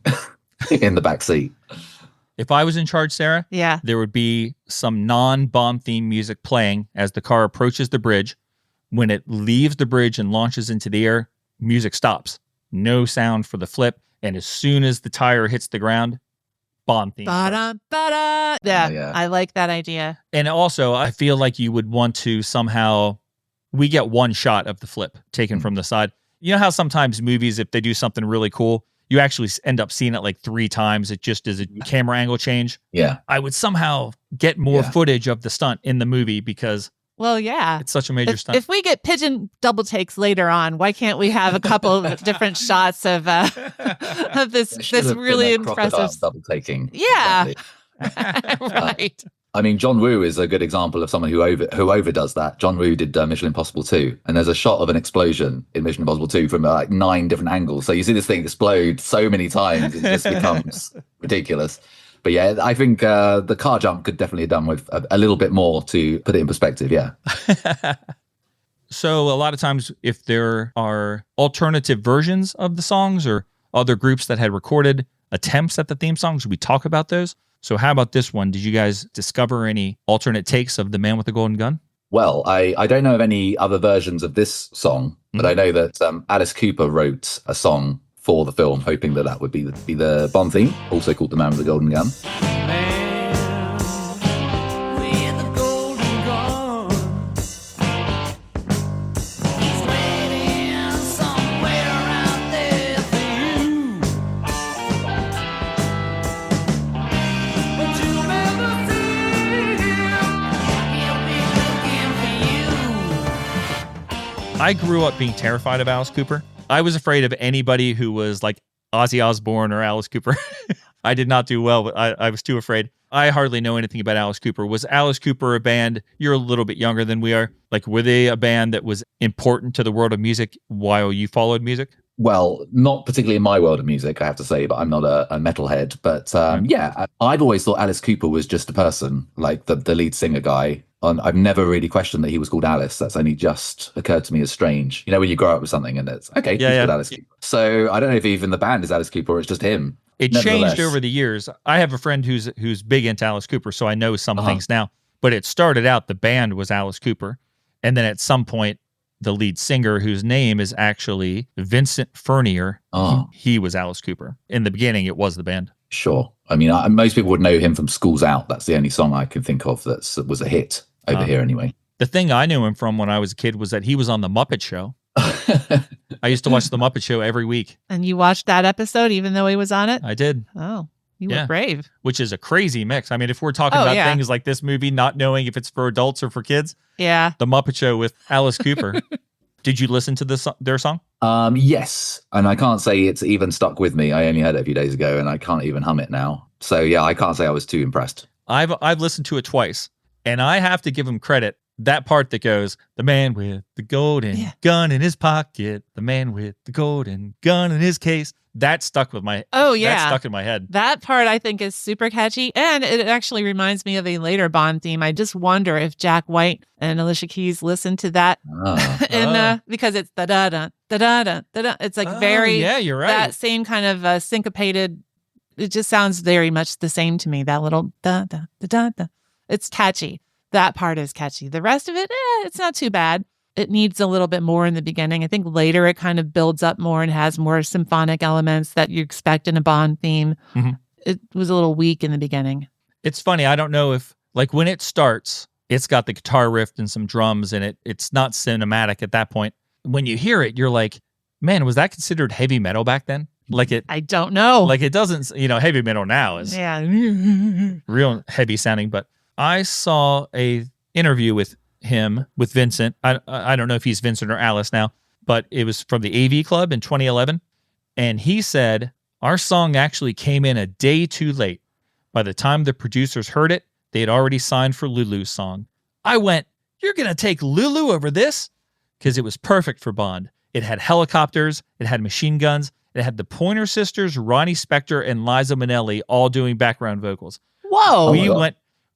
in the back seat. If I was in charge, Sarah, there would be some non-Bond theme music playing as the car approaches the bridge. When it leaves the bridge and launches into the air, music stops. No sound for the flip. And as soon as the tire hits the ground, Bond theme. Ba-da, ba-da. Yeah, I like that idea. And also, I feel like you would want to somehow, we get one shot of the flip taken from the side. You know how sometimes movies, if they do something really cool, you actually end up seeing it like 3 times. It just is a camera angle change. Yeah. I would somehow get more footage of the stunt in the movie because it's such a major stunt. If we get pigeon double takes later on, why can't we have a couple of different shots of this really impressive double taking? Yeah. Exactly. Right. I mean, John Woo is a good example of someone who overdoes that. John Woo did Mission Impossible 2, and there's a shot of an explosion in Mission Impossible 2 from like 9 different angles. So you see this thing explode so many times, it just becomes ridiculous. But yeah, I think the car jump could definitely have done with a little bit more to put it in perspective. Yeah. So a lot of times, if there are alternative versions of the songs or other groups that had recorded attempts at the theme songs, we talk about those. So how about this one? Did you guys discover any alternate takes of The Man with the Golden Gun? Well, I don't know of any other versions of this song, but I know that Alice Cooper wrote a song for the film, hoping that would be the Bond theme, also called The Man with the Golden Gun. I grew up being terrified of Alice Cooper. I was afraid of anybody who was like Ozzy Osbourne or Alice Cooper. I did not do well, but I was too afraid. I hardly know anything about Alice Cooper. Was Alice Cooper a band? You're a little bit younger than we are. Like, were they a band that was important to the world of music while you followed music? Well, not particularly in my world of music, I have to say, but I'm not a metalhead. But yeah, I've always thought Alice Cooper was just a person, like the lead singer guy. I've never really questioned that he was called Alice. That's only just occurred to me as strange. You know, when you grow up with something and it's, okay, he's called Alice Cooper. So I don't know if even the band is Alice Cooper or it's just him. It changed over the years. I have a friend who's big into Alice Cooper, so I know some things now. But it started out, the band was Alice Cooper. And then at some point, the lead singer, whose name is actually Vincent Furnier, he was Alice Cooper. In the beginning, it was the band. Sure. I mean, most people would know him from School's Out. That's the only song I can think of that was a hit over here anyway. The thing I knew him from when I was a kid was that he was on The Muppet Show. I used to watch The Muppet Show every week. And you watched that episode even though he was on it? I did. Oh, you were brave. Which is a crazy mix. I mean, if we're talking about things like this movie, not knowing if it's for adults or for kids. Yeah. The Muppet Show with Alice Cooper. Did you listen to their song? Yes. And I can't say it's even stuck with me. I only heard it a few days ago and I can't even hum it now. So yeah, I can't say I was too impressed. I've listened to it twice. And I have to give him credit. That part that goes, the man with the golden gun in his pocket, the man with the golden gun in his case. That stuck with my that stuck in my head. That part I think is super catchy. And it actually reminds me of a later Bond theme. I just wonder if Jack White and Alicia Keys listened to that. Because it's da-da-da, da-da-da, da-da. It's like you're right. That same kind of syncopated, it just sounds very much the same to me. That little da-da, da-da-da. It's catchy. That part is catchy. The rest of it, it's not too bad. It needs a little bit more in the beginning. I think later it kind of builds up more and has more symphonic elements that you expect in a Bond theme. Mm-hmm. It was a little weak in the beginning. It's funny. I don't know if, like, when it starts, it's got the guitar riff and some drums and it's not cinematic at that point. When you hear it, you're like, man, was that considered heavy metal back then? Like it, I don't know. like it doesn't, heavy metal now is yeah. real heavy sounding. But I saw a interview with him, with Vincent. I don't know if he's Vincent or Alice now, but it was from the AV Club in 2011. And he said, our song actually came in a day too late. By the time the producers heard it, they had already signed for Lulu's song. I went, you're going to take Lulu over this? Because it was perfect for Bond. It had helicopters, it had machine guns, it had the Pointer Sisters, Ronnie Spector, and Liza Minnelli all doing background vocals. Whoa.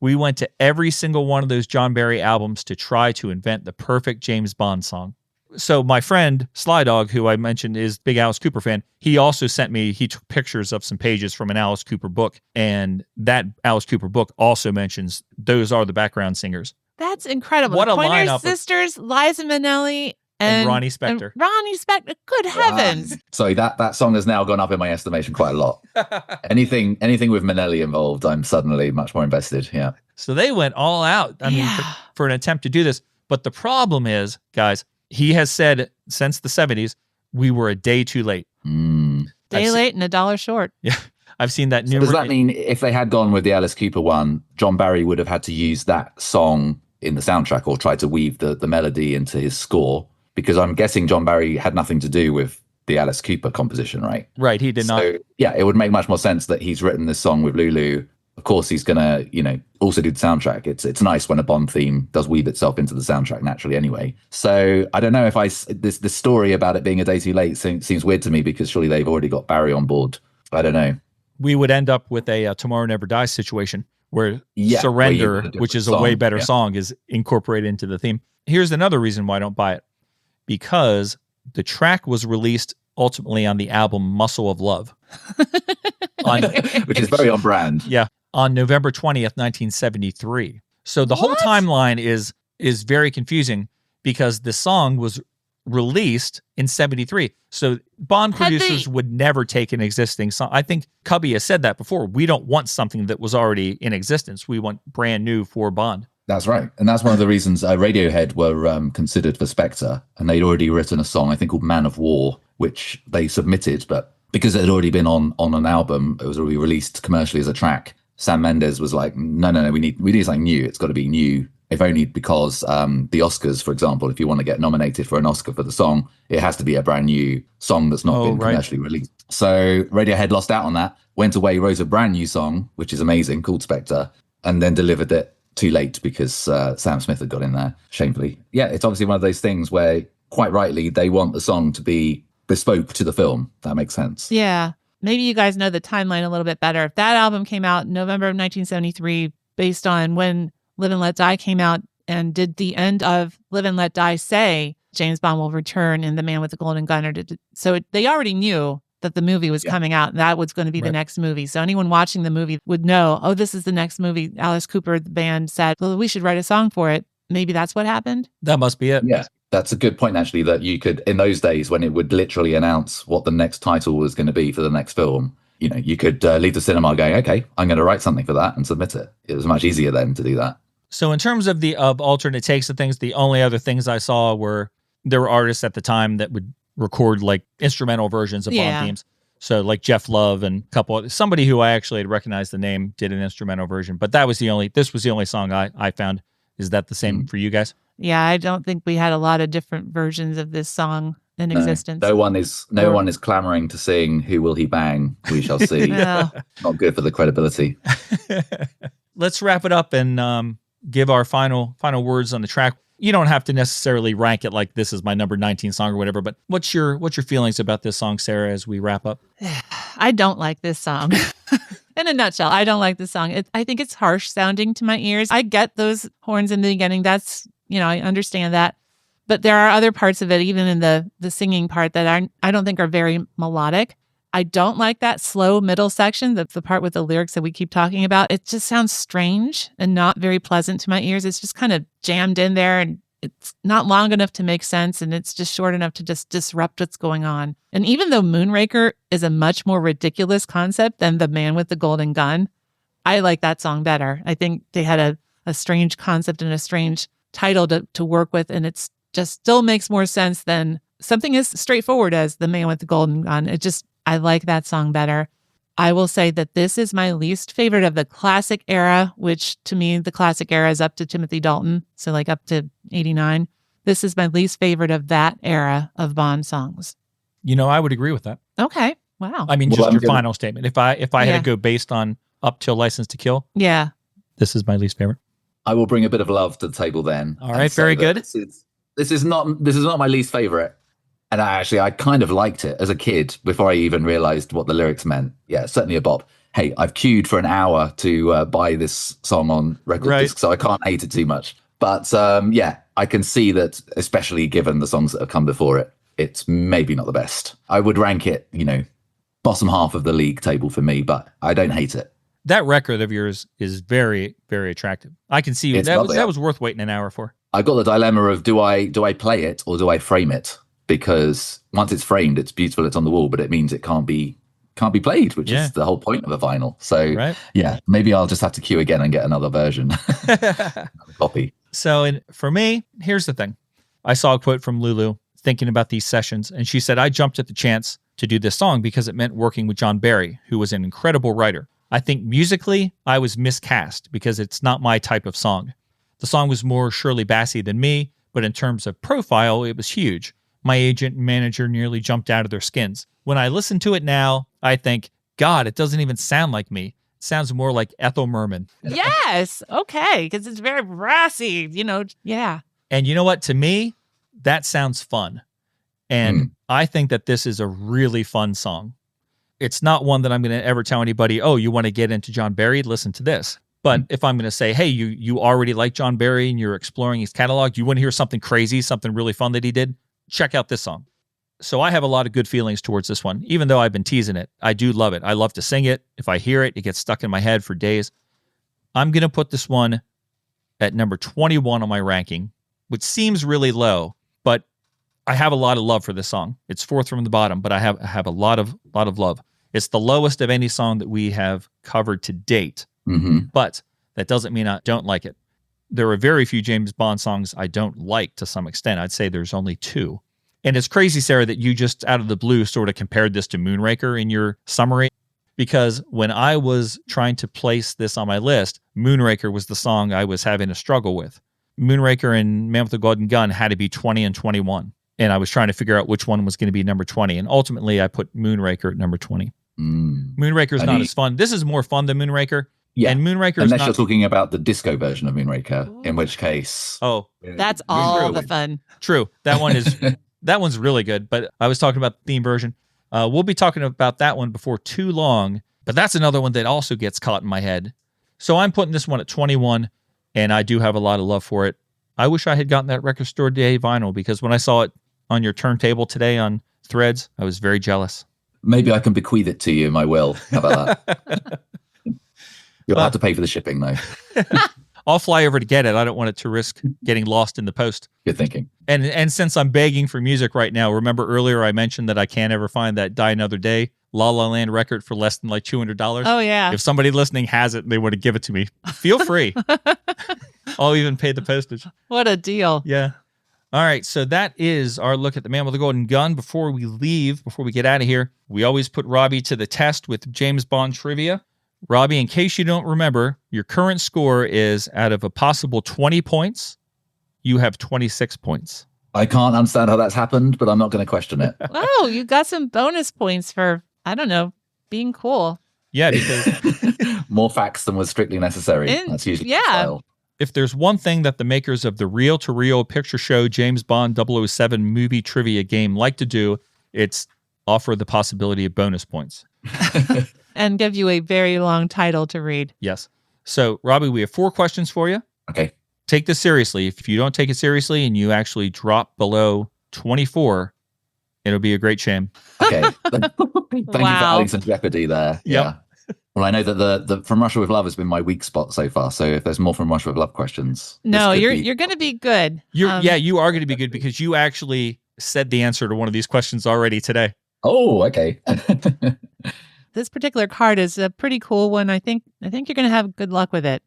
We went to every single one of those John Barry albums to try to invent the perfect James Bond song. So my friend Sly Dog, who I mentioned is big Alice Cooper fan, he also sent me, he took pictures of some pages from an Alice Cooper book. And that Alice Cooper book also mentions those are the background singers. That's incredible. What the a Pointer lineup of- Liza Minnelli, And Ronnie Spector. Ronnie Spector. Good heavens. Sorry, that song has now gone up in my estimation quite a lot. anything with Minnelli involved, I'm suddenly much more invested. Yeah. So they went all out, for an attempt to do this. But the problem is, guys, he has said since the 70s, we were a day too late. Day late and $1 short. Yeah. I've seen that. So does that mean if they had gone with the Alice Cooper one, John Barry would have had to use that song in the soundtrack or try to weave the melody into his score? Because I'm guessing John Barry had nothing to do with the Alice Cooper composition, right? Right, he did not. So, yeah, it would make much more sense that he's written this song with Lulu. Of course, he's going to, also do the soundtrack. It's nice when a Bond theme does weave itself into the soundtrack naturally anyway. So I don't know if this story about it being a day too late seems weird to me because surely they've already got Barry on board. I don't know. We would end up with a Tomorrow Never Dies situation where Surrender, which is a way better song, is incorporated into the theme. Here's another reason why I don't buy it. Because the track was released ultimately on the album Muscle of Love. Which is very on brand. Yeah. On November 20th, 1973. So the whole timeline is very confusing because the song was released in 73. So Bond producers would never take an existing song. I think Cubby has said that before. We don't want something that was already in existence. We want brand new for Bond. That's right. And that's one of the reasons Radiohead were considered for Spectre. And they'd already written a song, I think, called Man of War, which they submitted. But because it had already been on an album, it was already released commercially as a track. Sam Mendes was like, no, we need something new. It's got to be new. If only because the Oscars, for example, if you want to get nominated for an Oscar for the song, it has to be a brand new song that's not been commercially released. So Radiohead lost out on that, went away, wrote a brand new song, which is amazing, called Spectre, and then delivered it too late because Sam Smith had got in there, shamefully. Yeah, it's obviously one of those things where, quite rightly, they want the song to be bespoke to the film. That makes sense. Yeah. Maybe you guys know the timeline a little bit better. If that album came out in November of 1973, based on when Live and Let Die came out, and did the end of Live and Let Die say James Bond will return in The Man with the Golden Gun? They already knew that the movie was coming out and that was going to be the next movie. So anyone watching the movie would know, oh, this is the next movie. Alice Cooper, the band, said, well, we should write a song for it. Maybe that's what happened. That must be it. Yeah, that's a good point, actually, that you could, in those days when it would literally announce what the next title was going to be for the next film, you could leave the cinema going, okay, I'm going to write something for that and submit it. It was much easier then to do that. So in terms of of alternate takes of things, the only other things I saw were there were artists at the time that would record like instrumental versions of Bond themes. So like Jeff Love and somebody who I actually had recognized the name did an instrumental version, but this was the only song I found. Is that the same for you guys? Yeah, I don't think we had a lot of different versions of this song in existence. No one is clamoring to sing Who Will He Bang? We Shall See. No. Not good for the credibility. Let's wrap it up and give our final words on the track. You don't have to necessarily rank it like this is my number 19 song or whatever, but what's your feelings about this song, Sarah, as we wrap up? I don't like this song. In a nutshell, I don't like this song. I think it's harsh sounding to my ears. I get those horns in the beginning. That's, I understand that. But there are other parts of it, even in the singing part, that I don't think are very melodic. I don't like that slow middle section, the part with the lyrics that we keep talking about. It just sounds strange and not very pleasant to my ears. It's just kind of jammed in there and it's not long enough to make sense, and it's just short enough to just disrupt what's going on. And even though Moonraker is a much more ridiculous concept than The Man with the Golden Gun, I like that song better. I think they had a strange concept and a strange title to work with, and it's just still makes more sense than something as straightforward as The Man with the Golden Gun. I like that song better. I will say that this is my least favorite of the classic era, which to me, the classic era is up to Timothy Dalton. So like up to 89. This is my least favorite of that era of Bond songs. You know, I would agree with that. Okay. Wow. I mean, Well, just I'm your gonna- final statement. If I had Yeah. to go based on up till License to Kill, Yeah. this is my least favorite. I will bring a bit of love to the table then. All and right, say very that good. This is not my least favorite. And I kind of liked it as a kid before I even realized what the lyrics meant. Yeah, certainly a bop. Hey, I've queued for an hour to buy this song on record Right. disc, so I can't hate it too much. But yeah, I can see that, especially given the songs that have come before it, it's maybe not the best. I would rank it, bottom half of the league table for me, but I don't hate it. That record of yours is very, very attractive. I can see It's that lovely. that was worth waiting an hour for. I got the dilemma of do I play it or do I frame it? Because once it's framed, it's beautiful, it's on the wall, but it means it can't be played, which Yeah. is the whole point of a vinyl. So Right. yeah, maybe I'll just have to queue again and get another version, another copy. So, for me, here's the thing. I saw a quote from Lulu thinking about these sessions, and she said, I jumped at the chance to do this song because it meant working with John Barry, who was an incredible writer. I think musically, I was miscast because it's not my type of song. The song was more Shirley Bassey than me, but in terms of profile, it was huge. My agent and manager nearly jumped out of their skins. When I listen to it now, I think, God, it doesn't even sound like me. It sounds more like Ethel Merman. Yes. Okay. Because it's very brassy, Yeah. And you know what? To me, that sounds fun. And I think that this is a really fun song. It's not one that I'm going to ever tell anybody, oh, you want to get into John Barry? Listen to this. But if I'm going to say, hey, you already like John Barry and you're exploring his catalog, you want to hear something crazy, something really fun that he did, check out this song. So I have a lot of good feelings towards this one, even though I've been teasing it. I do love it. I love to sing it. If I hear it, it gets stuck in my head for days. I'm going to put this one at number 21 on my ranking, which seems really low, but I have a lot of love for this song. It's fourth from the bottom, but I have a lot of love. It's the lowest of any song that we have covered to date, but that doesn't mean I don't like it. There are very few James Bond songs I don't like to some extent. I'd say there's only two. And it's crazy, Sarah, that you just out of the blue sort of compared this to Moonraker in your summary, because when I was trying to place this on my list, Moonraker was the song I was having a struggle with. Moonraker and Man with the Golden Gun had to be 20 and 21. And I was trying to figure out which one was going to be number 20. And ultimately, I put Moonraker at number 20. Moonraker's not as fun. This is more fun than Moonraker. Yeah. And Moonraker is Unless not... you're talking about the disco version of Moonraker, in which case... Oh. That's all the fun. True. That one is... That one's really good, but I was talking about the theme version. We'll be talking about that one before too long, but that's another one that also gets caught in my head. So I'm putting this one at 21, and I do have a lot of love for it. I wish I had gotten that Record Store Day vinyl, because when I saw it on your turntable today on Threads, I was very jealous. Maybe I can bequeath it to you in my will. How about that? You'll have to pay for the shipping, though. I'll fly over to get it. I don't want it to risk getting lost in the post. Good thinking. And since I'm begging for music right now, remember earlier I mentioned that I can't ever find that Die Another Day La La Land record for less than like $200. Oh, yeah. If somebody listening has it and they want to give it to me, feel free. I'll even pay the postage. What a deal. Yeah. All right. So that is our look at the Man with the Golden Gun. Before we leave, before we get out of here, we always put Robbie to the test with James Bond trivia. Robbie, in case you don't remember, your current score is out of a possible 20 points, you have 26 points. I can't understand how that's happened, but I'm not going to question it. Oh, you got some bonus points for, I don't know, being cool. Yeah, because More facts than was strictly necessary. That's usually the style. if there's one thing that the makers of the reel-to-reel picture show James Bond 007 movie trivia game like to do, it's offer the possibility of bonus points. And give you a very long title to read. Yes. So, Robbie, we have 4 questions for you. Okay. Take this seriously. If you don't take it seriously and you actually drop below 24, it'll be a great shame. Okay. Thank you for adding some jeopardy there. Yep. Yeah. Well, I know that the From Russia with Love has been my weak spot so far. So if there's more From Russia with Love questions, No, you're going to be good. You are going to be good because you actually said the answer to one of these questions already today. Oh, okay. This particular card is a pretty cool one. I think you're going to have good luck with it.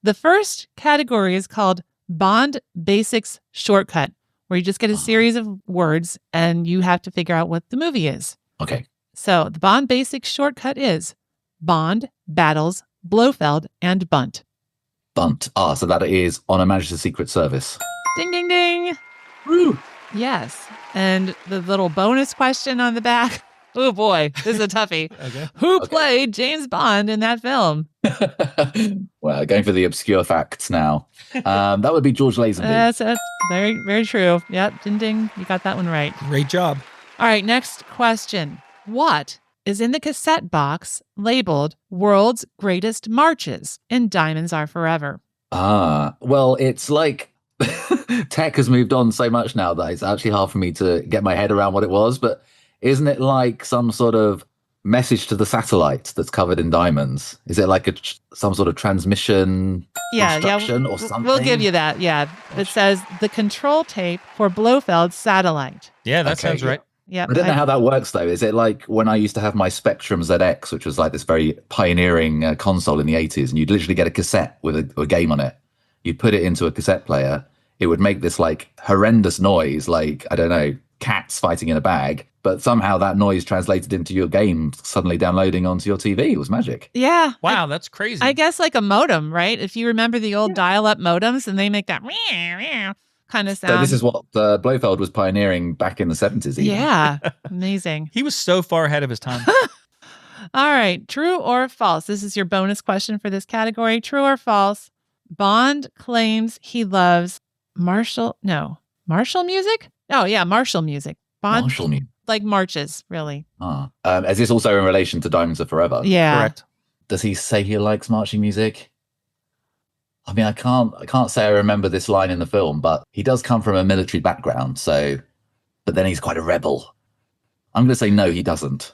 The first category is called Bond Basics Shortcut, where you just get a series of words and you have to figure out what the movie is. Okay. So the Bond basic shortcut is Bond, Battles, Blofeld, and Bunt. Bunt. Ah, so that is on Her Majesty's Secret Service. Ding, ding, ding. Woo! Yes. And the little bonus question on the back. Oh boy, this is a toughie. Okay. Who played James Bond in that film? Well, going for the obscure facts now. That would be George Lazenby. That's very, very true. Yep, ding, ding. You got that one right. Great job. All right, next question. What is in the cassette box labeled World's Greatest Marches in Diamonds Are Forever? Well, it's like tech has moved on so much now that it's actually hard for me to get my head around what it was. But isn't it like some sort of message to the satellite that's covered in diamonds? Is it like some sort of transmission instruction or something? We'll give you that. Yeah. It says the control tape for Blofeld's satellite. Yeah, that Okay, sounds right. Yep. I don't know how that works, though. Is it like when I used to have my Spectrum ZX, which was like this very pioneering console in the 80s, and you'd literally get a cassette with a game on it. You'd put it into a cassette player. It would make this like horrendous noise, like, I don't know, cats fighting in a bag. But somehow that noise translated into your game suddenly downloading onto your TV. It was magic. Yeah. Wow, that's crazy. I guess like a modem, right? If you remember the old dial-up modems and they make that kind of sound. So this is what Blofeld was pioneering back in the 70s. Even. Yeah. Amazing. He was so far ahead of his time. All right. True or false? This is your bonus question for this category. True or false? Bond claims he loves martial music? Oh, yeah. Martial music. Bond, Martial music. like marches, really. Is this also in relation to Diamonds Are Forever? Yeah. Correct. Does he say he likes marching music? I mean, I can't say I remember this line in the film, but he does come from a military background, but then he's quite a rebel. I'm going to say no, he doesn't.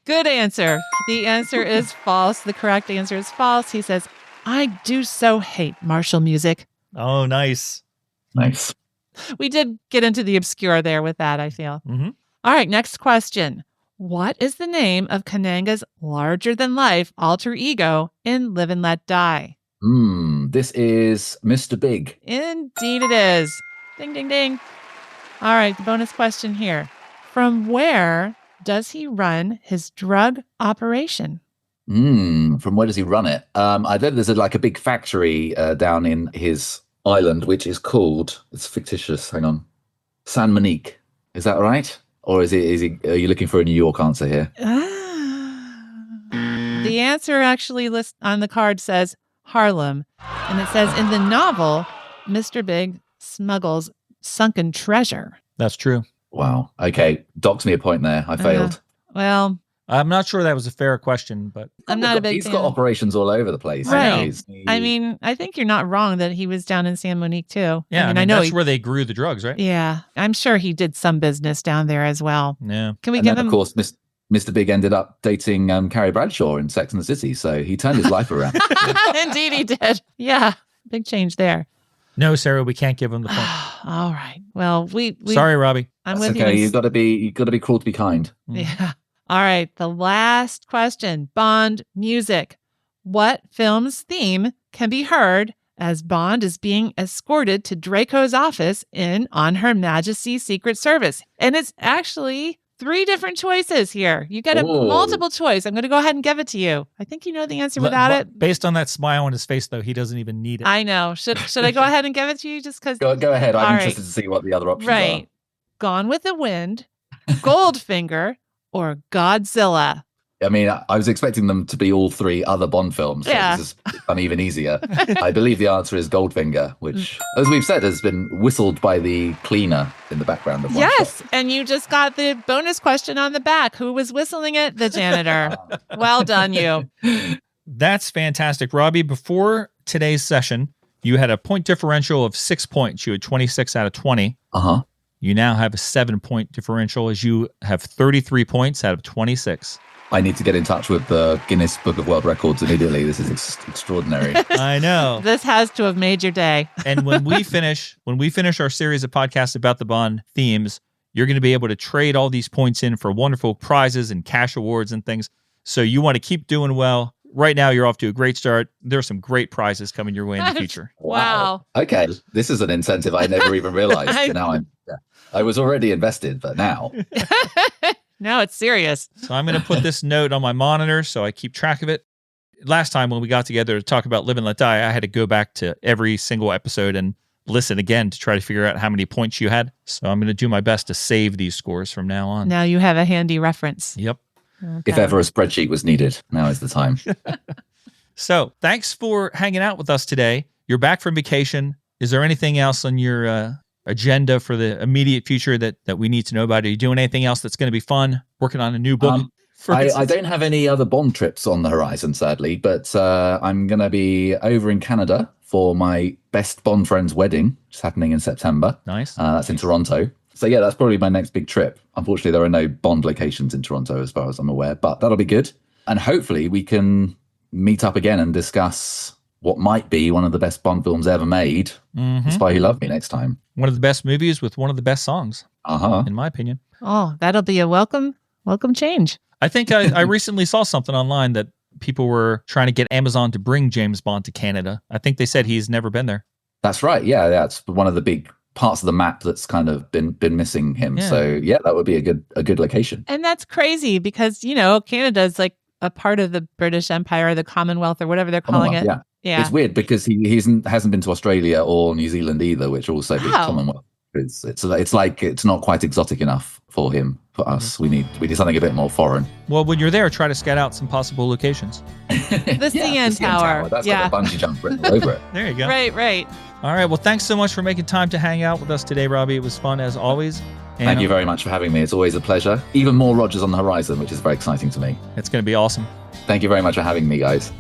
Good answer. The answer is false. The correct answer is false. He says, I do so hate martial music. Oh, nice. Nice. We did get into the obscure there with that, I feel. Mm-hmm. All right, next question. What is the name of Kananga's larger-than-life alter ego in Live and Let Die? This is Mr. Big. Indeed it is. Ding, ding, ding. All right, the bonus question here. From where does he run his drug operation? From where does he run it? I bet there's like a big factory down in his island, which is called, it's fictitious, hang on, San Monique. Is that right? Or are you looking for a New York answer here? The answer actually on the card says Harlem. And it says in the novel, Mr. Big smuggles sunken treasure. That's true. Wow. Okay. Docks me a point there. I failed. Well, I'm not sure that was a fair question, but I'm not a big He's fan. got operations all over the place. Right. He- I mean, I think you're not wrong that he was down in San Monique too. yeah, I know that's where they grew the drugs, right? Yeah, I'm sure he did some business down there as well. Yeah. Can we and give then, him? of course, Mr. Big ended up dating Carrie Bradshaw in Sex and the City, so he turned his life around. Indeed, he did. Yeah, big change there. No, Sarah, we can't give him the point. All right. Well, we Sorry, Robbie. I'm That's with okay. you. You've got to be cruel to be kind. Yeah. All right. The last question. Bond music. What film's theme can be heard as Bond is being escorted to Draco's office on Her Majesty's Secret Service? And it's actually 3 different choices here. You get a Whoa. multiple choice. I'm going to go ahead and give it to you. I think you know the answer without it. Based on that smile on his face, though, he doesn't even need it. I know. Should I go ahead and give it to you just because? Go ahead. I'm All right. interested to see what the other options Right. Gone with the Wind, Goldfinger, or Godzilla? are. I mean, I was expecting them to be all 3 other Bond films. So Yeah. This is uneven easier. I believe the answer is Goldfinger, which, as we've said, has been whistled by the cleaner in the background of one Yes, shot. and you just got the bonus question on the back. Who was whistling it? The janitor. Well done, you. That's fantastic. Robbie, before today's session, you had a point differential of 6 points. You had 26 out of 20. Uh-huh. You now have a 7-point differential as you have 33 points out of 26. I need to get in touch with the Guinness Book of World Records immediately. This is extraordinary. I know. This has to have made your day. And when we finish our series of podcasts about the Bond themes, you're going to be able to trade all these points in for wonderful prizes and cash awards and things. So you want to keep doing well. Right now, you're off to a great start. There's some great prizes coming your way in the future. Wow. Okay. This is an incentive I never even realized. Now I was already invested, but now. No, it's serious. So I'm going to put this note on my monitor so I keep track of it. Last time when we got together to talk about Live and Let Die, I had to go back to every single episode and listen again to try to figure out how many points you had. So I'm going to do my best to save these scores from now on. Now you have a handy reference. Yep. Okay. If ever a spreadsheet was needed, now is the time. So thanks for hanging out with us today. You're back from vacation. Is there anything else on your agenda for the immediate future that we need to know about? Are you doing anything else that's going to be fun? Working on a new book? I don't have any other Bond trips on the horizon, sadly, but I'm going to be over in Canada for my best Bond friend's wedding, which is happening in September. Nice. That's in Toronto. So yeah, that's probably my next big trip. Unfortunately, there are no Bond locations in Toronto as far as I'm aware, but that'll be good. And hopefully we can meet up again and discuss what might be one of the best Bond films ever made, Spy Who Loved Me, next time. One of the best movies with one of the best songs, in my opinion. Oh, that'll be a welcome change. I think I recently saw something online that people were trying to get Amazon to bring James Bond to Canada. I think they said he's never been there. That's right. Yeah, that's one of the big parts of the map that's kind of been missing him. Yeah. So yeah, that would be a good location. And that's crazy because, Canada is like a part of the British Empire, or the Commonwealth, or whatever they're calling it. Yeah. It's weird because he hasn't been to Australia or New Zealand either, which are also big Commonwealth. It's like it's not quite exotic enough for him. For us, we need something a bit more foreign. Well, when you're there, try to scout out some possible locations. The CN Tower. That's got a bungee jump written all over it. There you go. Right. All right. Well, thanks so much for making time to hang out with us today, Robbie. It was fun as always. And Thank you very much for having me. It's always a pleasure. Even more Rogers on the horizon, which is very exciting to me. It's going to be awesome. Thank you very much for having me, guys.